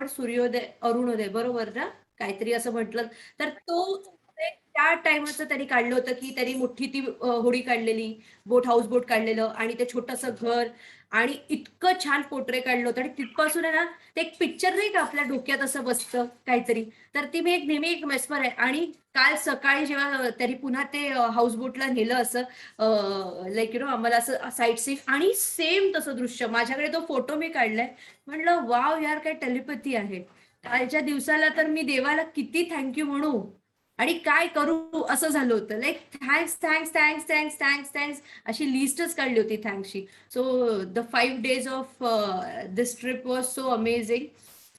सूर्योदय अरुणोदय बरोबर ना, काहीतरी असं म्हटलं तर तो त्या टाइमचं त्यांनी काढलं होतं, की त्यांनी मोठी ती होडी काढलेली, हाऊस बोट काढलेलं आणि ते छोटंसं घर आणि इतकं छान पोर्ट्रे काढलं होतं आणि तिथपासून आहे ना, ते एक पिक्चर नाही का आपल्या डोक्यात असं बसतं काहीतरी, तर ती मी नेहमी एक मेस्मर आहे. आणि काल सकाळी जेव्हा त्यांनी पुन्हा ते हाऊस बोटला नेलं असं लाइक आम्हाला असं साईट सीन आणि सेम तसं दृश्य माझ्याकडे तो फोटो मी काढलाय. म्हणलं वाव यार काय टेलिपॅथी आहे. कालच्या दिवसाला तर मी देवाला किती थँक्यू म्हणू आणि काय करू असं झालं होतं. Like thanks thanks thanks thanks thanks thanks अशी लिस्टच काढली होती थँक्सची. So the 5 days of this trip was so amazing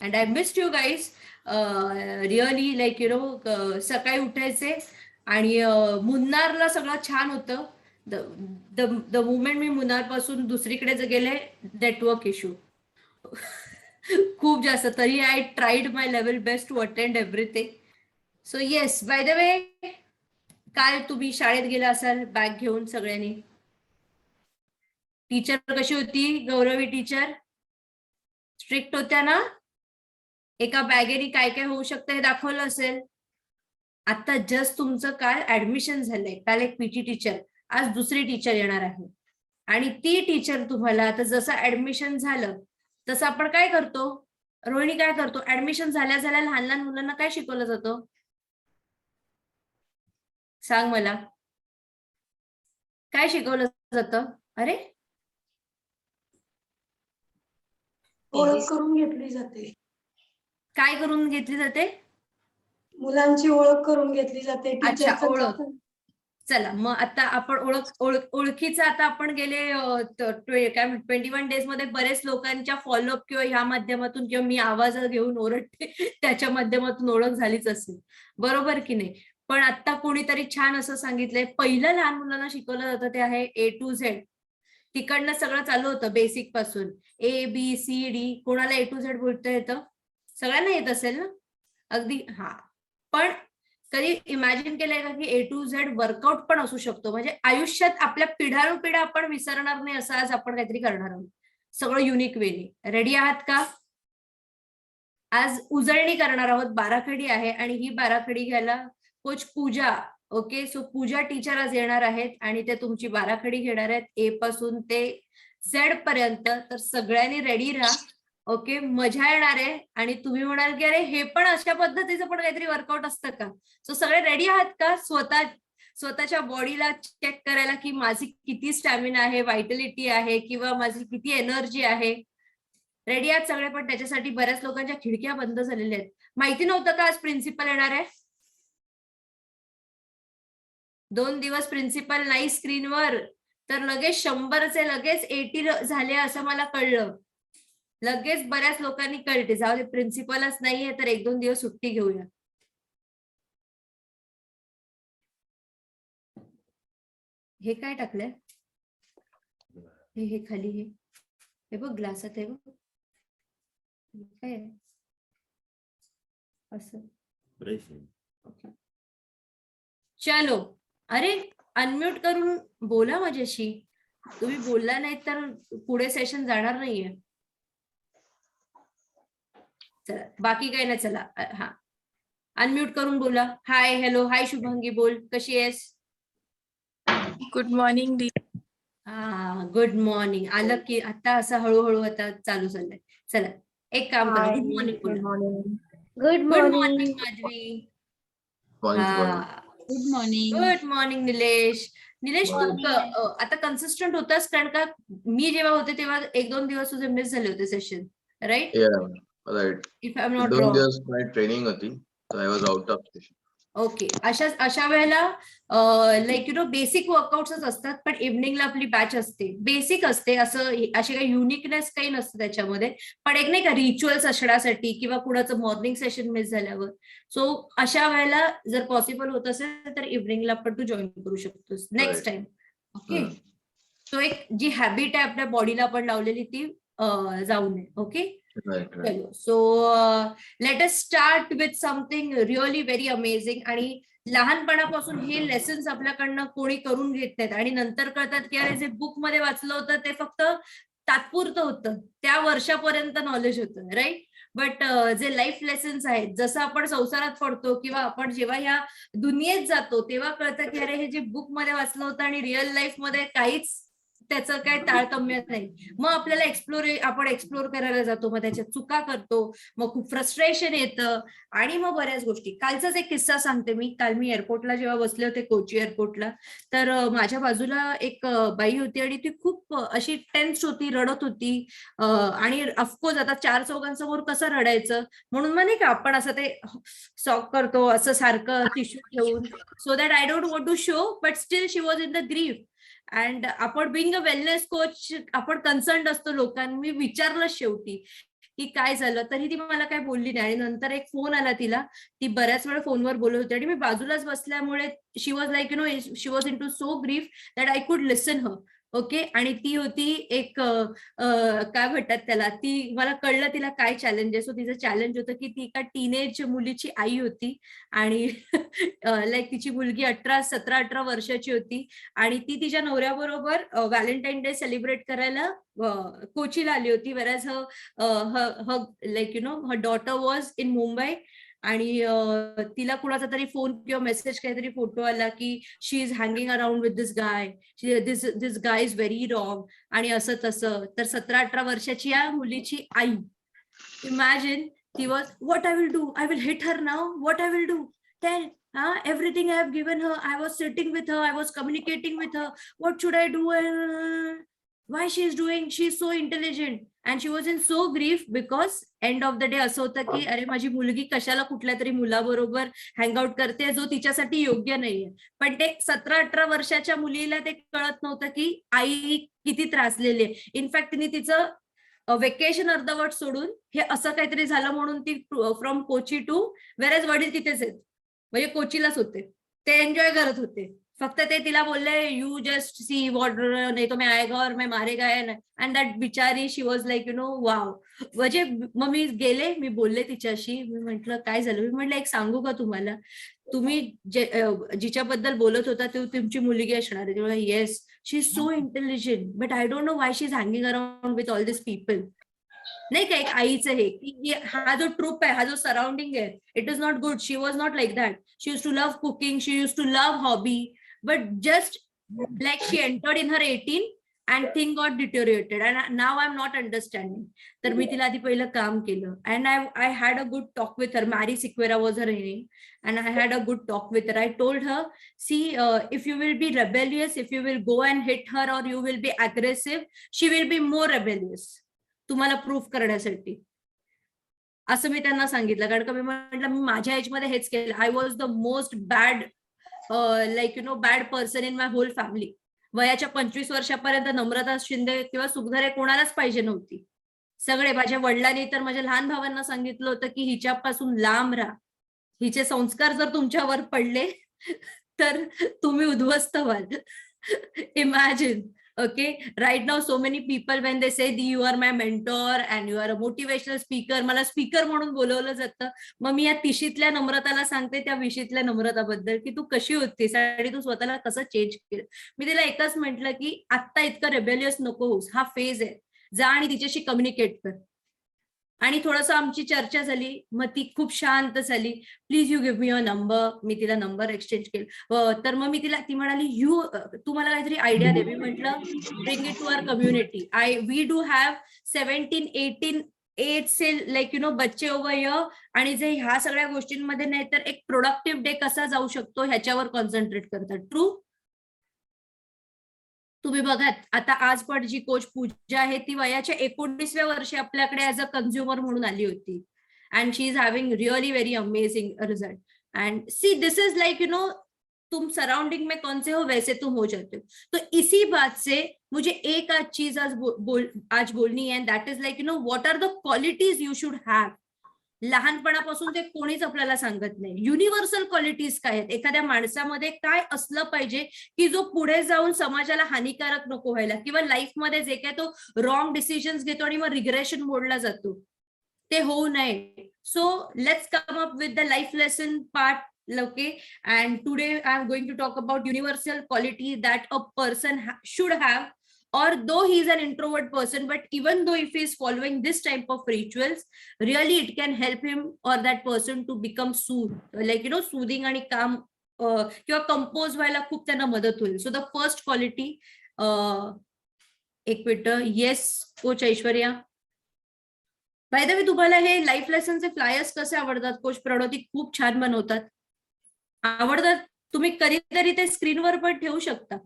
and I missed you guys really. Like सकाळी उठायचे आणि मुन्नारला सगळं छान होतं. द मुमेंट मी मुन्नार पासून दुसरीकडे गेले नेटवर्क इश्यू खूप जास्त. तरी I tried my level best to attend everything. So yes, by the way काल तुम्ही शाळेत गेला असाल बॅग घेऊन सगळ्यांनी. टीचर कशी होती? गौरवी टीचर स्ट्रिक्ट होत्या ना? एका बॅगेने काय काय होऊ शकतं हे दाखवलं असेल. आता जस्ट तुमचं काल ऍडमिशन झालंय. काल एक पीटी टीचर, आज दुसरी टीचर येणार आहे आणि ती टीचर तुम्हाला आता जसं ऍडमिशन झालं तसं आपण काय करतो, रोहिणी काय करतो, ऍडमिशन झाल्या झाल्या लहान लहान मुलांना काय शिकवलं जातं सांग मला? काय शिकवलं जातं? अरे ओळख करून घेतली जाते. काय करून घेतली जाते? मुलांची ओळख करून घेतली जाते. अच्छा, टीचरचं ओळख. चला मग आता आपण ओळखीचं आता आपण गेले काय 21 डेज मध्ये बरेच लोकांच्या फॉलोअप किंवा ह्या माध्यमातून किंवा मी आवाज घेऊन ओरडते त्याच्या माध्यमातून ओळख झालीच असेल, बरोबर की नाही? पण आता कोणीतरी छान असं सांगितलंय, पहिलं लहान मुलांना शिकवलं जातं ते आहे A to Z. तिकडनं सगळं चालू होतं बेसिक पासून, ABCD. कोणाला A to Z बोलता येतं? सगळ्यांना येत असेल ना अगदी? हा. पण कधी इमॅजिन केलंय का की A to Z वर्कआउट पण असू शकतो? म्हणजे आयुष्यात आपल्या पिढ्यानुपिढ्या आपण विसरणार नाही असं आज आपण काहीतरी करणार आहोत, सगळं युनिक वेनी. रेडी आहात का? आज उजळणी करणार आहोत. बाराखडी आहे आणि ही बाराखडी घ्यायला कोच पूजा, ओके, सो पूजा टीचर आज येणार आहेत आणि ते तुमची बाराखडी घेणार आहेत ए पासून ते झेड पर्यंत. तर सगळ्यांनी रेडी राहा, ओके. मजा येणार आहे आणि तुम्ही म्हणाल की अरे हे पण अशा पद्धतीचं पण काहीतरी वर्कआउट असतं का? सो सगळे रेडी आहात का स्वतःच्या बॉडीला चेक करायला की माझी किती स्टॅमिना आहे, व्हायटलिटी आहे किंवा माझी किती एनर्जी आहे? रेडी आहात सगळे? पण त्याच्यासाठी बऱ्याच लोकांच्या खिडक्या बंद झालेल्या आहेत. माहिती नव्हतं का आज प्रिन्सिपल येणार आहे? 2 दिवस प्रिन्सिपल नाही स्क्रीनवर तर लगेच 100चे लगेच 80 झाले असं मला कळलं. लगेच बऱ्याच लोकांनी कळते, जाऊ दे प्रिन्सिपलच नाहीये तर 1-2 दिवस सुट्टी घेऊया. हे काय टाकलंय? हे खाली हे बघ ग्लासात आहे बघ, काय आहे असं? चलो, अरे अनम्यूट करून बोला माझ्याशी. तुम्ही बोलला नाही तर पुढे सेशन जाणार नाहीये. चला बाकी काही नाही. चला हा अनम्यूट करून बोला. हाय, हॅलो, हाय शुभांगी, बोल कशी आहेस? गुड मॉर्निंग दी. गुड मॉर्निंग आलं की आता असं हळूहळू आता चालू झालंय. चला एक काम करा, गुड मॉर्निंग बोला. Good morning Madhavi. Good morning. Good morning Nilesh. Nilesh तू आता कन्सिस्टंट होतास, कारण का मी जेव्हा होते तेव्हा 1-2 दिवस तुझे मिस झाले होते session, right? Right. If I am not 2 wrong. दिवस माझी ट्रेनिंग होती, so I was out of session. Okay. अशा वेळेला लाईक बेसिक वर्कआउट्सच असतात, पण इव्हनिंगला आपली बॅच असते, बेसिक असते, असं असे काही युनिकनेस काही नसतं त्याच्यामध्ये. पण एक नाही का रिच्युअल्स असण्यासाठी किंवा कुणाचं मॉर्निंग सेशन मिस झाल्यावर. सो अशा वेळेला जर पॉसिबल होत असेल तर इव्हनिंगला पण तू जॉईन करू शकतोस नेक्स्ट टाइम, ओके. सो एक जी हॅबिट आहे आपल्या बॉडीला आपण लावलेली ती जाऊ नये, ओके. चलो, so let us start with something really very amazing. आणि लहानपणापासून हे लेसन्स आपल्याकडनं कोणी करून घेत नाहीत आणि नंतर कळतात की अरे जे बुक मध्ये वाचलं होतं ते फक्त तात्पुरतं होतं, त्या वर्षापर्यंत नॉलेज होतं, राईट? बट जे लाईफ लेसन्स आहेत, जसं आपण संसारात पडतो किंवा आपण जेव्हा ह्या दुनियेत जातो तेव्हा कळतं की अरे हे जे बुक मध्ये वाचलं होतं आणि रिअल लाईफ मध्ये काहीच त्याचं काय तारतम्य नाही. मग आपल्याला आपण एक्सप्लोर करायला जातो, मग त्याच्या चुका करतो, मग खूप फ्रस्ट्रेशन येतं आणि मग बऱ्याच गोष्टी. कालचाच एक किस्सा सांगते मी. काल मी एअरपोर्टला जेव्हा बसले होते, कोची एअरपोर्टला, तर माझ्या बाजूला एक बाई होती आणि ती खूप अशी टेन्स होती, रडत होती. आणि ऑफकोर्स आता 4 चौघांसमोर कसं रडायचं, म्हणून मग नाही का आपण असं ते सॉक करतो असं सारखं टिश्यू ठेवून, so that I don't want to show, but still she was in the grief. And आपण बिंग अ वेलनेस कोच, आपण कन्सर्न असतो लोकांनी. मी विचारलं शेवटी की काय झालं, तरी ती मला काय बोलली नाही. आणि नंतर एक फोन आला तिला, ती बऱ्याच वेळ फोनवर बोलत होती आणि मी बाजूलाच बसल्यामुळे she was like she was into so grief that I could listen her. Okay. आणि ती होती एक काय म्हणतात त्याला, ती मला कळलं तिला काय चॅलेंजेस. सो तिचं चॅलेंज होतं की ती एका टीनेज मुलीची आई होती आणि लाईक तिची मुलगी 17-18 वर्षाची होती आणि ती तिच्या नवऱ्याबरोबर व्हॅलेंटाईन डे सेलिब्रेट करायला कोचीला आली होती. वेरॅज like her daughter was in Mumbai. आणि तिला कुणाचा तरी फोन किंवा मेसेज काहीतरी फोटो आला की she is hanging around with this guy, this guy is very wrong आणि असं तसं. तर 17-18 वर्षाची या मुलीची आई, इमॅजिन, ती was what I will do, I will hit her now, what I will do, tell. Everything I have given her, I was sitting with her, I was communicating with her, what should I do? Why she is doing, she is so intelligent. And she was in so grief because end of the day असं होतं की अरे माझी मुलगी कशाला कुठल्या तरी मुलाबरोबर हँगआउट करते जो तिच्यासाठी योग्य नाहीये. पण ते 17-18 वर्षाच्या मुलीला ते कळत नव्हतं की आई किती त्रासलेली आहे. इनफॅक्ट तिने तिचं वेकेशन अर्धवट सोडून हे असं काहीतरी झालं म्हणून ती फ्रॉम कोची टू, वेरॅज वडील तिथेच आहेत, म्हणजे कोचीलाच होते, ते एन्जॉय करत होते. फक्त ते तिला बोलले यू जस्ट सी वॉट, नाही तो मैं आएगा और मैं मारेगा. अँड दॅट बिचारी शी वॉज लाईक वाव. म्हणजे मग मी गेले, मी बोलले तिच्याशी, मी म्हंटल काय झालं. मी म्हटलं एक सांगू का तुम्हाला, तुम्ही जिच्याबद्दल बोलत होता ती तुमची मुलगी असणार आहे. तेव्हा yes, she is so intelligent, but I don't no Y she is hanging around with all this people. नाही का एक आईचं हे की हा जो ट्रूप आहे, हा जो सराउंडिंग आहे, it is not good. She was not like that. She use to love cooking, she use to love hobby, but just like she entered in her 18 and thing got deteriorated and now I am not understanding. तर मी तिला आधी पहिलं काम केलं and I had a good talk with her. Mary Sequeira was her name and I had a good talk with her. I told her, see if you will be rebellious, if you will go and hit her or you will be aggressive, she will be more rebellious, तुम्हाला proof करण्यासाठी. असं मी त्यांना सांगितलं. कारण का मी म्हटलं मी माझ्या age मध्ये हेच केलं. I was the most bad like bad person in my whole family. वयाच्या 25 वर्षापर्यंत नम्रता शिंदे किंवा सुखधरे कोणालाच पाहिजे नव्हती. सगळे माझ्या वडिलांनी तर माझ्या लहान भावांना सांगितलं होतं की हिच्यापासून लांब राहा, हिचे संस्कार जर तुमच्यावर पडले तर तुम्ही उद्ध्वस्त व्हाल. Imagine. Okay, right now so many people when they say you are my mentor and you are a motivational speaker, मला स्पीकर म्हणून बोलवलं जातं. मग मी या तिशीतल्या नम्रताला सांगते त्या विशीतल्या नम्रताबद्दल की तू कशी होतीस आणि तू स्वतःला कसं चेंज केलं. मी तिला एकच म्हटलं की आता इतकं रेबेलियस नको होऊस, हा फेज आहे, जा आणि तिच्याशी कम्युनिकेट कर. आणि थोडंसं आमची चर्चा झाली, मग ती खूप शांत झाली. Please you give me a number. मी तिला नंबर एक्सचेंज केला. तर मग मी ती म्हणाली तू मला काहीतरी आयडिया दे. मी म्हटलं bring it to our community. We do have 17-18 age से लाईक बच्चे ओव्हर हियर, आणि जे ह्या सगळ्या गोष्टींमध्ये नाही तर एक प्रोडक्टिव्ह डे कसा जाऊ शकतो ह्याच्यावर कॉन्सन्ट्रेट करतात. ट्रू. तुम्ही बघा आता आज पण जी कोच पूजा आहे ती वयाच्या 19व्या वर्षी आपल्याकडे ऍज अ कन्झ्युमर म्हणून आली होती. And she is having really very amazing result. And see this is like तुम सराउंडिंग में कौन से हो वैसे तुम हो जाते हो. तो इसी बात से मुझे एक आज चीज आज बोलनी है, that is like what are the qualities you should have. लहानपणापासून ते कोणीच आपल्याला सांगत नाही. युनिव्हर्सल क्वालिटीज काय आहेत, एखाद्या माणसामध्ये काय असलं पाहिजे की जो पुढे जाऊन समाजाला हानिकारक नको व्हायला, किंवा लाईफमध्ये जे काय तो रॉंग डिसिजन्स घेतो आणि मग रिग्रेशन मोडला जातो, ते होऊ नये. So let's come up with the life lesson part. Okay, and today I am going to talk about universal quality that a person should have or though he is an introvert person, but even though if he is following this type of rituals, really it can help him or that person to become soothing आणि काम किंवा compose व्हायला खूप त्यांना मदत होईल. So the first quality, एक minute, yes coach Aishwarya. Bye the वे, तुम्हाला हे लाईफ लेसनचे फ्लायर्स कसे आवडतात? कोच प्रणोती खूप छान बनवतात. आवडतात? तुम्ही कधीतरी ते स्क्रीनवर पण ठेवू शकता.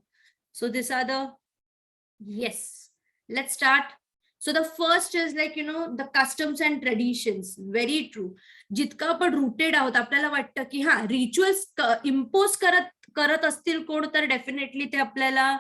So this are the, yes, let's start. So the first is the customs and traditions. Very true. जितकं आपण रुटेड आहोत, आपल्याला वाटतं की हा रिच्युअल्स इम्पोज करत असतील कोण, तर डेफिनेटली ते आपल्याला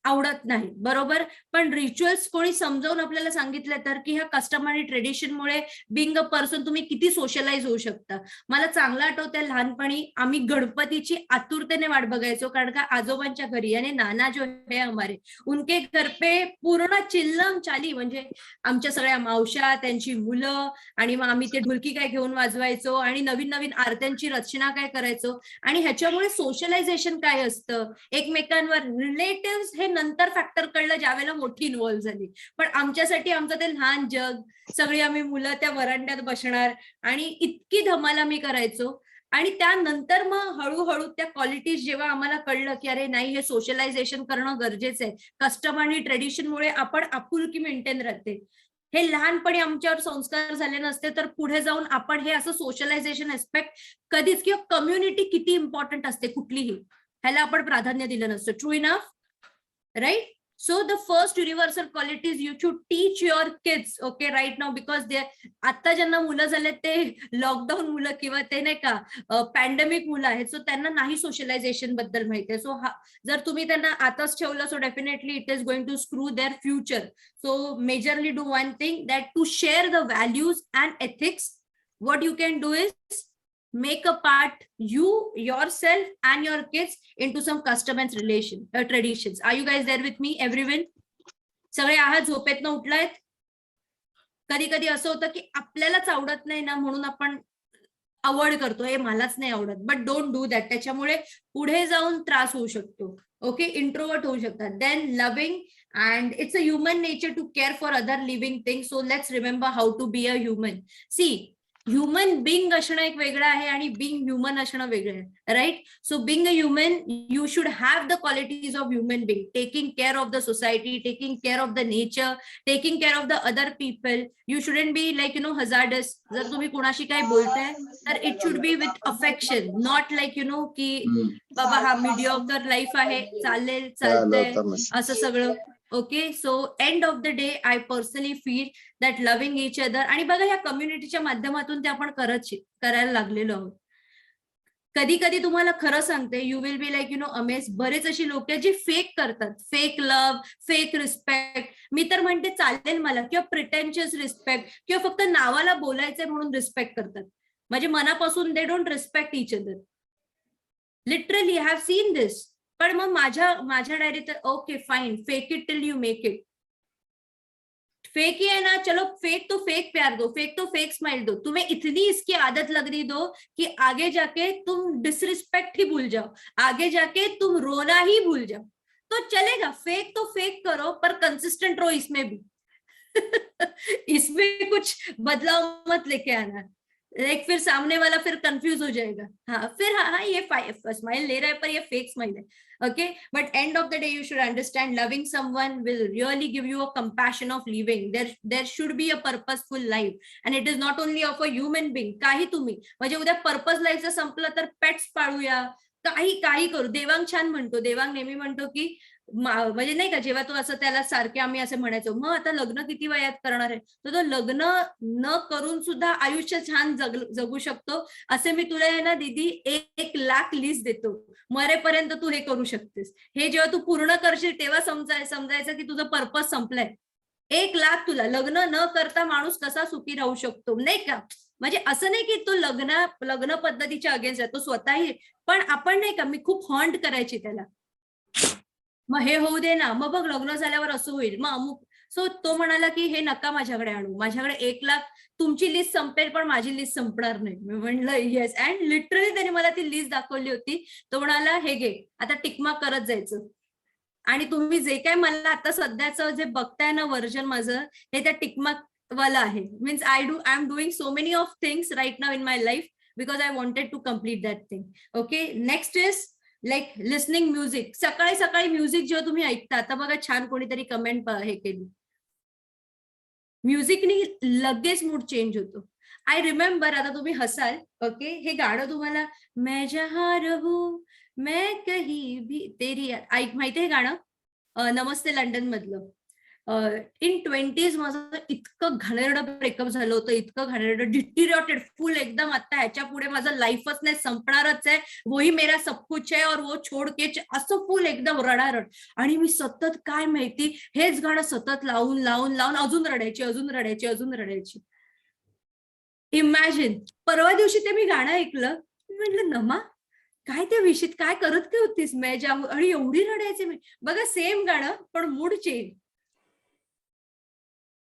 आवडत नाही, बरोबर. पण रिच्युअल्स कोणी समजावून आपल्याला सांगितलं तर की ह्या कस्टम आणि ट्रेडिशनमुळे बिंग अ पर्सन तुम्ही किती सोशलाइज होऊ शकता. मला चांगलं आठवतंय, लहानपणी आम्ही गणपतीची आतुरतेने वाट बघायचो, कारण का आजोबांच्या घरी, आणि नाना जो है हमारे, उनके घर पे पूर्ण चिल्लम चाली, म्हणजे आमच्या सगळ्या मावश्या, त्यांची मुलं, आणि मग आम्ही ते ढोलकी काय घेऊन वाजवायचो आणि नवीन नवीन आरत्यांची रचना काय करायचो. आणि ह्याच्यामुळे सोशलायझेशन काय असतं, एकमेकांवर रिलेटिव्ह हे नंतर फॅक्टर कळलं ज्यावेळेला मोठी इन्व्हॉल्व्ह झाली. पण आमच्यासाठी आमचं ते लहान जग, सगळी आम्ही मुलं त्या वरांड्यात बसणार आणि इतकी धमाल आम्ही करायचो. आणि त्यानंतर मग हळूहळू त्या क्वालिटीज जेव्हा आम्हाला कळलं की अरे नाही, हे सोशलायझेशन करणं गरजेचं आहे, कस्टम आणि ट्रेडिशनमुळे आपण आपुलकी मेंटेन राहते. हे लहानपणी आमच्यावर संस्कार झाले नसते तर पुढे जाऊन आपण हे असं सोशलायझेशन एस्पेक्ट कधीच, किंवा कम्युनिटी किती इम्पॉर्टंट असते कुठलीही, ह्याला आपण प्राधान्य दिलं नसतं. True enough, right? So the first universal quality is you should teach your kids, okay, right now, because they आता ज्यांना मुलं झाले ते लॉकडाऊन मुलं किंवा ते नाही का पॅन्डेमिक मुलं आहेत, सो त्यांना नाही सोशलायझेशन बद्दल माहिती आहे. सो जर तुम्ही त्यांना आताच ठेवलं, so definitely it is going to screw their future. So majorly do one thing, that to share the values and ethics, what you can do is make a part you yourself and your kids into some custom and traditions. Are you guys there with me, everyone? सगळे आहात? झोपेतनं उठलायत? कधी कधी असं होतं की आपल्यालाच आवडत नाही ना, म्हणून आपण अवॉइड करतो, हे मलाच नाही आवडत. But don't do that. त्याच्यामुळे पुढे जाऊन त्रास होऊ शकतो. ओके, इंट्रोवर्ट होऊ शकतात. Then loving, and it's a human nature to care for other living things. So let's remember how to be a human. See, human being असणं एक वेगळं आहे आणि बिंग ह्युमन असणं वेगळं आहे, right? So being a human, you should have the qualities of human being, taking care of the society, taking care of the nature, taking care of the other people. You shouldn't be hazardous. जर तुम्ही कुणाशी काय बोलताय तर it should be with affection, not की बाबा हा mediocre life आहे, चालतंय असं सगळं. Okay, so end of the day I personally feel that loving each other. आणि बघा, ह्या कम्युनिटीच्या माध्यमातून ते आपण करायला लागलेलो आहोत. कधी कधी तुम्हाला खरं सांगते, यू विल बी अमेज. बरेच अशी लोक आहेत जी फेक करतात, फेक लव्ह, फेक रिस्पेक्ट. मी तर म्हणते चालेल मला, किंवा प्रिटेन्शियस रिस्पेक्ट, किंवा फक्त नावाला बोलायचंय म्हणून रिस्पेक्ट करतात. म्हणजे मनापासून they don't respect each other. Literally I have seen this. पण मग माझ्या डायरीत okay fine, fake it till you make it. Fake ही है ना, चलो फेक तो फेक प्यार दो, फेक तो फेक स्माइल दो, तुम्हें इतनी इसकी आदत लगनी दो कि आगे जाके तुम डिसरिस्पेक्ट ही भूल जाओ, आगे जाके तुम रोना ही भूल जाओ. तो चलेगा, फेक तो फेक करो, पर कंसिस्टेंट रहो इसमें भी. इसमें कुछ बदलाव मत लेके आना. फिर सामने वाला फिर कंफ्यूज हो जाएगा. हाँ, फिर हाँ ये स्माइल ले रहा है पर ये फेक स्माइल है. Okay, but end of the day you should understand, loving someone will really give you a compassion of living. There should be a purposeful life, and it is not only of a human being. काही तुम्ही म्हणजे उद्या purpose लाईफचं संपलं तर pets पाळूया, काही करू. देवांग छान म्हणतो, देवांग नेहमी म्हणतो की म्हणजे नाही का, जेव्हा तो असं त्याला सारखे आम्ही असं म्हणायचो, मग आता लग्न किती वयात करणार आहे, तर तो लग्न न करून सुद्धा आयुष्य छान जगू शकतो. असे मी तुला आहे ना दीदी 1,00,000 लिस्ट देतो, मरेपर्यंत तू हे करू शकतेस. हे जेव्हा तू पूर्ण करशील तेव्हा समजायचं की तुझं पर्पज संपलंय. 1,00,000 तुला लग्न न करता माणूस कसा सुखी राहू शकतो, नाही का? म्हणजे असं नाही की तो लग्न पद्धतीच्या अगेन्स्ट आहे, तो स्वतःही. पण आपण नाही का, मी खूप हॉन्ट करायची त्याला, मग हे होऊ दे ना, मग बघ लग्न झाल्यावर असं होईल, मग अमुक. सो तो म्हणाला की हे नका माझ्याकडे आणू, माझ्याकडे 1,00,000, तुमची लिस्ट संपेल पण माझी लिस्ट संपणार नाही. मी म्हणलं येस. अँड लिटरली त्याने मला ती लिस्ट दाखवली होती. तो म्हणाला हे घे, आता टिकमार्क करत जायचं. आणि तुम्ही जे काय मला आता सध्याचं जे बघताय ना व्हर्जन माझं, हे त्या टिकमार्क वाला आहे. Means I am doing so many of things right now in my life because I wanted to complete that thing. Okay, next is like listening music. सकाळी सकाळी म्युझिक जेव्हा तुम्ही ऐकता, आता बघा छान कोणीतरी कमेंट हे केली, म्युझिकनी लगेच मूड चेंज होतो. आय रिमेंबर, आता तुम्ही हसाल, ओके, हे गाणं तुम्हाला, मैं जहां रहूं मैं कहीं भी तेरी, ऐक माहितीये हे गाणं? नमस्ते लंडन मधलं. इन 20s माझं इतकं घाणेरडं ब्रेकअप झालं होतं, इतकं घाणेरडं, डिटिरियोटेड फुल एकदम. आता ह्याच्या पुढे माझं लाईफच नाही, संपणारच आहे, वही मेरा सब कुछ है और वो छोड़ के, असं फुल एकदम रडारड. आणि मी सतत काय माहिती हेच गाणं सतत लावून लावून लावून अजून रडायची, अजून रडायची, अजून रडायची. इमॅजिन, परवा दिवशी ते मी गाणं ऐकलं, म्हटलं नमा काय त्या विषयीत काय करत काय होतीस, मैं जाऊ, आणि एवढी रडायची मी. बघा सेम गाणं पण mood change.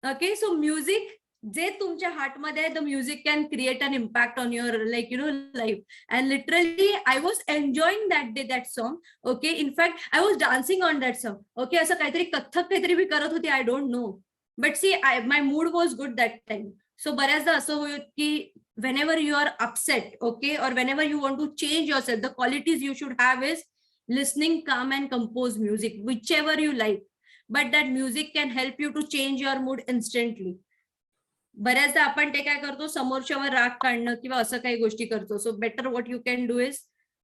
Okay, so music जे तुमच्या हार्टमध्ये आहे, the music can create an impact on your like life. And literally I was enjoying that day that song. Okay, in fact I was dancing on that song. Okay, असं काहीतरी कथ्थक काहीतरी मी करत होती, I don't know, but see my mood was good that time. So बऱ्याचदा असं होईल की whenever you are upset, okay, or whenever you want to change yourself, the qualities you should have is listening calm and composed music, whichever you like, but that music can help you to change your mood instantly. बऱ्याचदा आपण ते काय करतो, समोरच्यावर राग काढणं किंवा असं काही गोष्टी करतो. So better what you can do is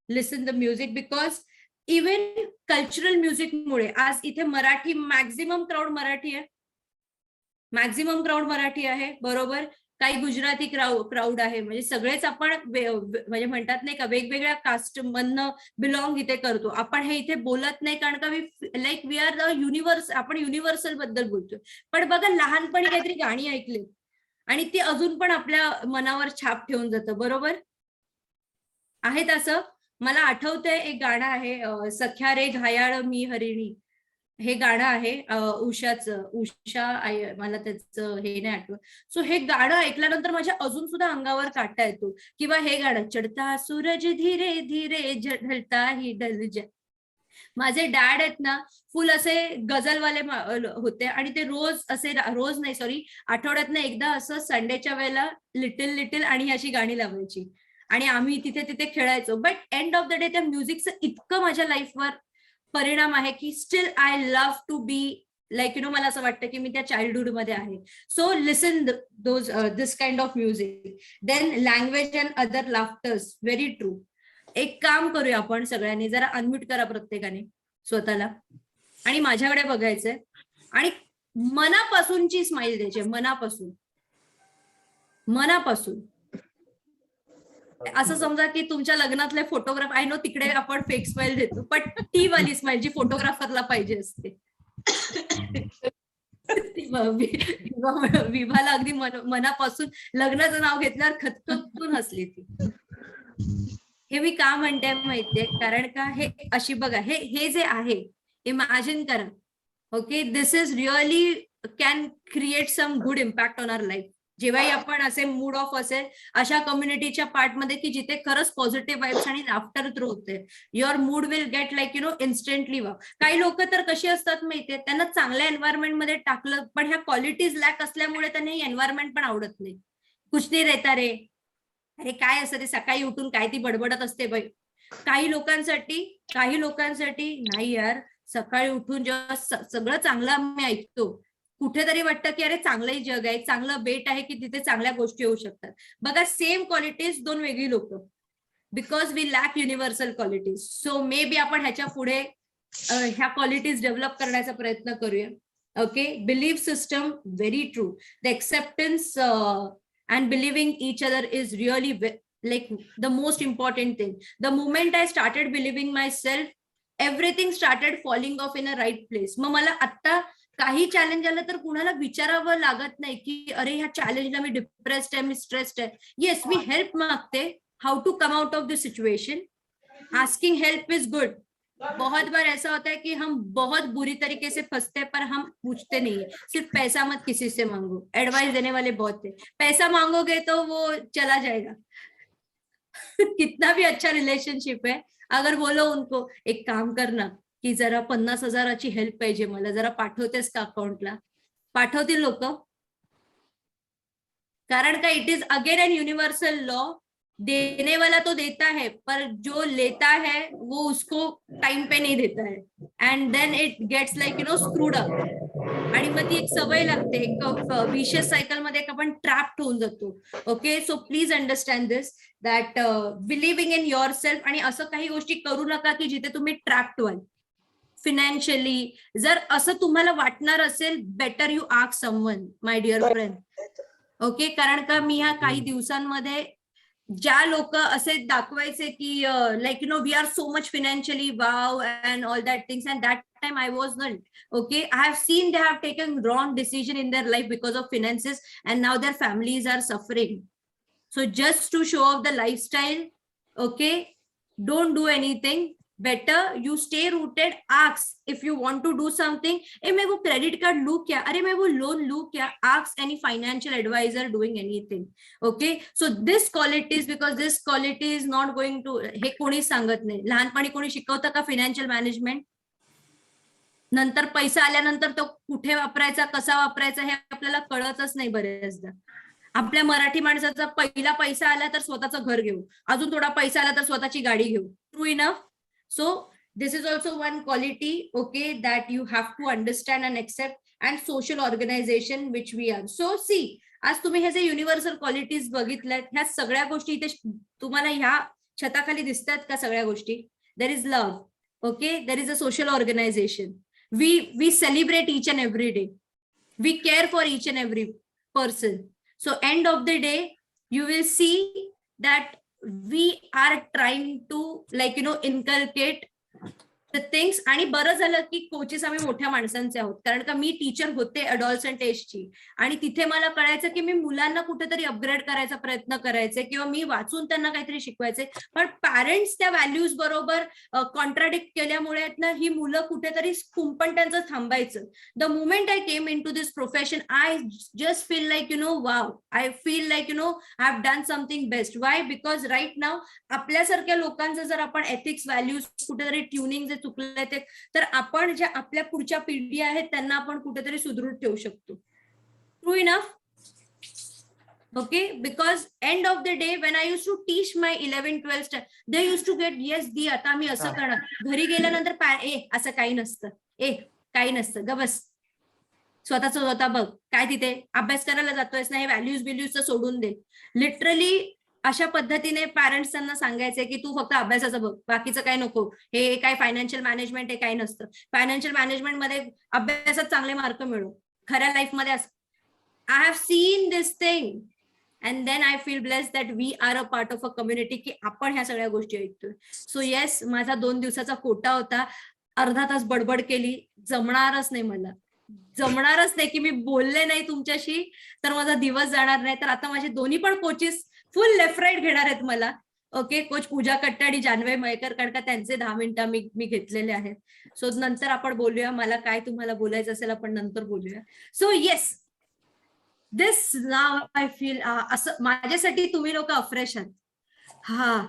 listen the music, because even cultural music मुळे आज इथे मराठी मॅक्झिमम क्राऊड मराठी आहे, मॅक्झिमम क्राऊड मराठी आहे, बरोबर. काही गुजराती क्राऊड आहे, म्हणजे सगळेच आपण म्हणजे म्हणतात नाही का, वेगवेगळ्या कास्ट मधनं बिलॉंग इथे करतो. आपण हे इथे बोलत नाही कारण का वी आर द युनिव्हर्स, आपण युनिव्हर्सल बद्दल बोलतोय. पण बघा लहानपणी काहीतरी गाणी ऐकली आणि ती अजून पण आपल्या मनावर छाप ठेवून जातं, बरोबर आहे तसं. मला आठवतंय एक गाणं आहे, सख्या रे घायाळ मी हरिणी, हे गाणं आहे उषाचं, उषा मला त्याचं हे नाही आठवत. सो हे गाणं ऐकल्यानंतर माझ्या अजून सुद्धा अंगावर काटा येतो. किंवा हे गाणं, चढता सूरज धीरे धीरे ढलता ही ढल जा. माझे डॅड आहेत ना, फुल असे गझलवाले होते आणि ते रोज असे, रोज नाही सॉरी, आठवड्यातनं एकदा असं संडेच्या वेळेला लिटिल लिटिल आणि अशी गाणी लावायची आणि आम्ही तिथे तिथे खेळायचो. But end of the day त्या म्युझिकचं इतकं माझ्या लाईफवर परिणाम आहे की still I love to be like मला असं वाटतं की मी त्या चाइल्डहुड मध्ये आहे. So listen this kind of music. Then language and other laughters, very true. एक काम करूया आपण सगळ्यांनी, जरा अनम्यूट करा प्रत्येकाने स्वतःला आणि माझ्याकडे बघायचंय आणि मनापासूनची स्माइल द्यायची, मनापासून, मनापासून. असं समजा की तुमच्या लग्नातले फोटोग्राफ, आय नो तिकडे आपण फेक स्माइल देतो, पण ती वाली स्माइल जी फोटोग्राफरला पाहिजे असते. विभाला अगदी मनापासून लग्नाचं नाव घेतल्यावर खतखतून हसली ती. हे मी का म्हणते माहितीये, कारण का हे अशी बघा, हे जे आहे इमॅजिन करा. Okay, this is really can create some good impact on our life. जेव्हाही आपण असे मूड ऑफ असेल अशा कम्युनिटीच्या पार्टमध्ये की जिथे खरंच पॉझिटिव्ह वाईब्स आणि लाफ्टर थ्रू होते, your mood will get like instantly वा. काही लोक तर कशी असतात माहितीये, त्यांना चांगल्या एन्व्हायरमेंटमध्ये टाकलं पण ह्या क्वालिटीज लॅक असल्यामुळे त्यांना एन्व्हायरमेंट पण आवडत नाही. कुछ नाही रहता रे, अरे काय असं ते सकाळी उठून काय ती बडबडत असते बाई. काही लोकांसाठी नाही यार, सकाळी उठून जेव्हा सगळं चांगलं आम्ही ऐकतो, कुठेतरी वाटतं की अरे चांगलंही जग आहे, चांगलं बेट आहे की तिथे चांगल्या गोष्टी होऊ शकतात. बघा सेम क्वालिटीज दोन वेगळी लोक, because we lack universal qualities. So may be आपण ह्याच्या पुढे ह्या क्वालिटीज डेव्हलप करण्याचा प्रयत्न करूया. Okay, believe system, very true. The acceptance and believing each other is really like the most important thing. The moment I started believing myself, everything started falling off in a right place. मग मला आता काही challenge आलं तर कुणाला विचारावं लागत नाही की अरे ह्या चॅलेंजला मी डिप्रेस्ड आहे, मी स्ट्रेस्ड आहे. येस, मी हेल्प मागते, how to come out of the situation. Asking help is good. बहुत बार ऐसा होता है कि हम बहुत बुरी तरीके से फंसते हैं पर हम पूछते नहीं है. सिर्फ पैसा मत किसी से मांगो, एडवाइस देने वाले बहुत थे. पैसा मांगोगे तो वो चला जाएगा. कितना भी अच्छा रिलेशनशिप है, अगर बोलो उनको एक काम करना, की जरा 50,000ची हेल्प पाहिजे मला, जरा पाठवतेस का अकाउंटला? पाठवतील लोक? कारण का it is again an universal law, देने वाला तो देता है पर जो लेता है वो उसको टाइम पे नहीं देता है, and then it gets like screwed up, आणि मग ती एक सवय लागते, एक विशियस सायकल मध्ये आपण ट्रॅप्ड होऊन जातो. Okay, so please understand this that believing in your self, आणि असं काही गोष्टी करू नका की जिथे तुम्ही ट्रॅप्ड व्हाल फिनॅन्शियली. जर असं तुम्हाला वाटणार असेल, better you ask someone, my dear friend. Okay, कारण का मी ह्या काही दिवसांमध्ये ज्या लोक असे दाखवायचे की like we are so much financially wow and all that things, and that time I was not. Okay, I have seen they have taken wrong decision in their life because of finances, and now their families are suffering. So just to show off the lifestyle, okay, don't do anything. Better you stay rooted. Ask if you want to do something. मैं वो credit card लूँ क्या? अरे मैं वो loan लूँ क्या? Ask any financial advisor doing anything. Okay, so this qualities, because this quality is not going to, हे कोणीच सांगत नाही. लहानपणी कोणी शिकवतं का financial management? नंतर पैसा आल्यानंतर तो कुठे वापरायचा, कसा वापरायचा हे आपल्याला कळतच नाही बरेचदा. आपल्या मराठी माणसाचा पहिला पैसा आला तर स्वतःचं घर घेऊ, अजून थोडा पैसा आला तर स्वतःची गाडी घेऊ. True enough? So this is also one quality, okay, that you have to understand and accept. And social organisation which we are. So see, आज तुम्ही हे जे युनिव्हर्सल क्वालिटीज बघितल्यात, ह्या सगळ्या गोष्टी इथे तुम्हाला ह्या छताखाली दिसतात का? सगळ्या गोष्टी. There is love, okay, there is a social organisation. We celebrate each and every day. We care for each and every person. So end of the day, you will see that we are trying to inculcate the things. आणि बरं झालं की coaches आम्ही मोठ्या माणसांचे आहोत, कारण का मी टीचर होते अडॉल्संट एजची, आणि तिथे मला कळायचं की मी मुलांना कुठेतरी अपग्रेड करायचा प्रयत्न करायचे किंवा मी वाचून त्यांना काहीतरी शिकवायचे, पण पॅरेंट्स त्या व्हॅल्यूज बरोबर कॉन्ट्राडिक्ट केल्यामुळे ही मुलं कुठेतरी कुंपण त्यांचं थांबायचं. The moment I came into this profession, I just feel like wow, I feel like I have done something best. Why? Because right now आपल्यासारख्या लोकांचं जर आपण एथिक्स, व्हॅल्यूज कुठेतरी ट्युनिंग जे चुकलंय ते, तर आपण ज्या आपल्या पुढच्या पिढी आहेत त्यांना आपण कुठेतरी सुदृढ ठेवू शकतो. True enough? Okay, because end of the day when I use to teach my 11-12 they use to get yes दी, आता आम्ही असं करणार. घरी गेल्यानंतर असं काही नसतं, काही नसतं, ग बस, स्वतःच स्वतः बघ, काय तिथे अभ्यास करायला जातोयस ना, हे व्हॅल्यूज बिल्यूज सोडून दे. लिटरली अशा पद्धतीने पॅरेंट्स त्यांना सांगायचे की तू फक्त अभ्यासाचं बघ, बाकीचं काय नको, हे काय फायनान्शियल मॅनेजमेंट हे काही नसतं. फायनान्शियल मॅनेजमेंट मध्ये अभ्यासात चांगले मार्क मिळू, खऱ्या लाईफ मध्ये I have seen this thing, and then I feel blessed that we are a part of a community की आपण ह्या सगळ्या गोष्टी ऐकतोय. सो येस, माझा 2 दिवसाचा कोटा होता, अर्धा तास बडबड केली, जमणारच नाही मला, जमणारच नाही की मी बोलले नाही तुमच्याशी तर माझा दिवस जाणार नाही. तर आता माझे दोन्ही पण कोचेस फुल लेफ्ट राईट घेणार आहेत मला. ओके, कोच पूजा कट्टे आणि जानवे मयेकर, कारण का त्यांचे 10 मिनिटं मी घेतलेले आहेत. सो नंतर आपण बोलूया, मला काय तुम्हाला बोलायचं असेल आपण नंतर बोलूया. So yes, this now I feel, असं माझ्यासाठी तुम्ही लोक अफ्रेश आहात. हा,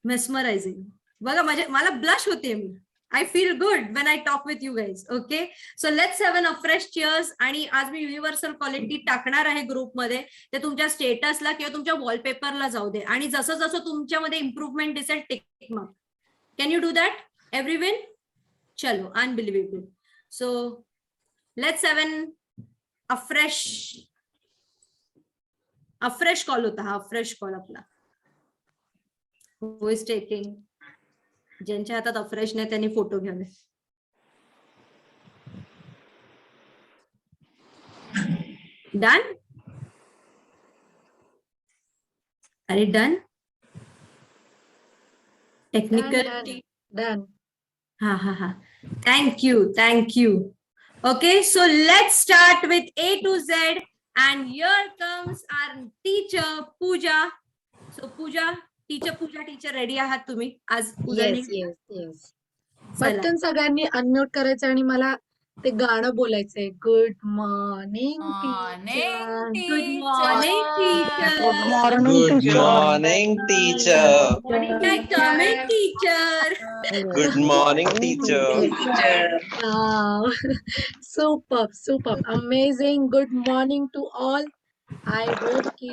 मेस्मरायझिंग. बघा मला ब्लश होते, मी I feel good when I talk with you guys. Okay, so let's have an afresh cheers. आणि आज मी युनिव्हर्सल क्वालिटी टाकणार आहे ग्रुपमध्ये, ते तुमच्या स्टेटसला किंवा तुमच्या वॉलपेपरला जाऊ दे, आणि जसं जसं तुमच्यामध्ये इम्प्रूव्हमेंट दिसेल tick mark. Can you do that everyone? चलो, unbelievable. So let's have an afresh call होता हा, अफ्रेश कॉल आपला. Who is taking? ज्यांच्या हातात अफ्रेश नाही त्यांनी फोटो घ्यावे. डन? अरे डन? Technical done. हा. Thank you. Okay, so let's start with A to Z, and here comes our teacher Pooja. So Pooja, teacher ready आहात तुम्ही आज? येस. पटकन सगळ्यांनी अनम्यूट करायचं आणि मला ते गाणं बोलायचंय. Good morning Morning, good teacher. Morning teacher. Good morning Good morning, teacher. काय comment teacher. Good morning, teacher. Super super amazing. Good morning to all. I hope कि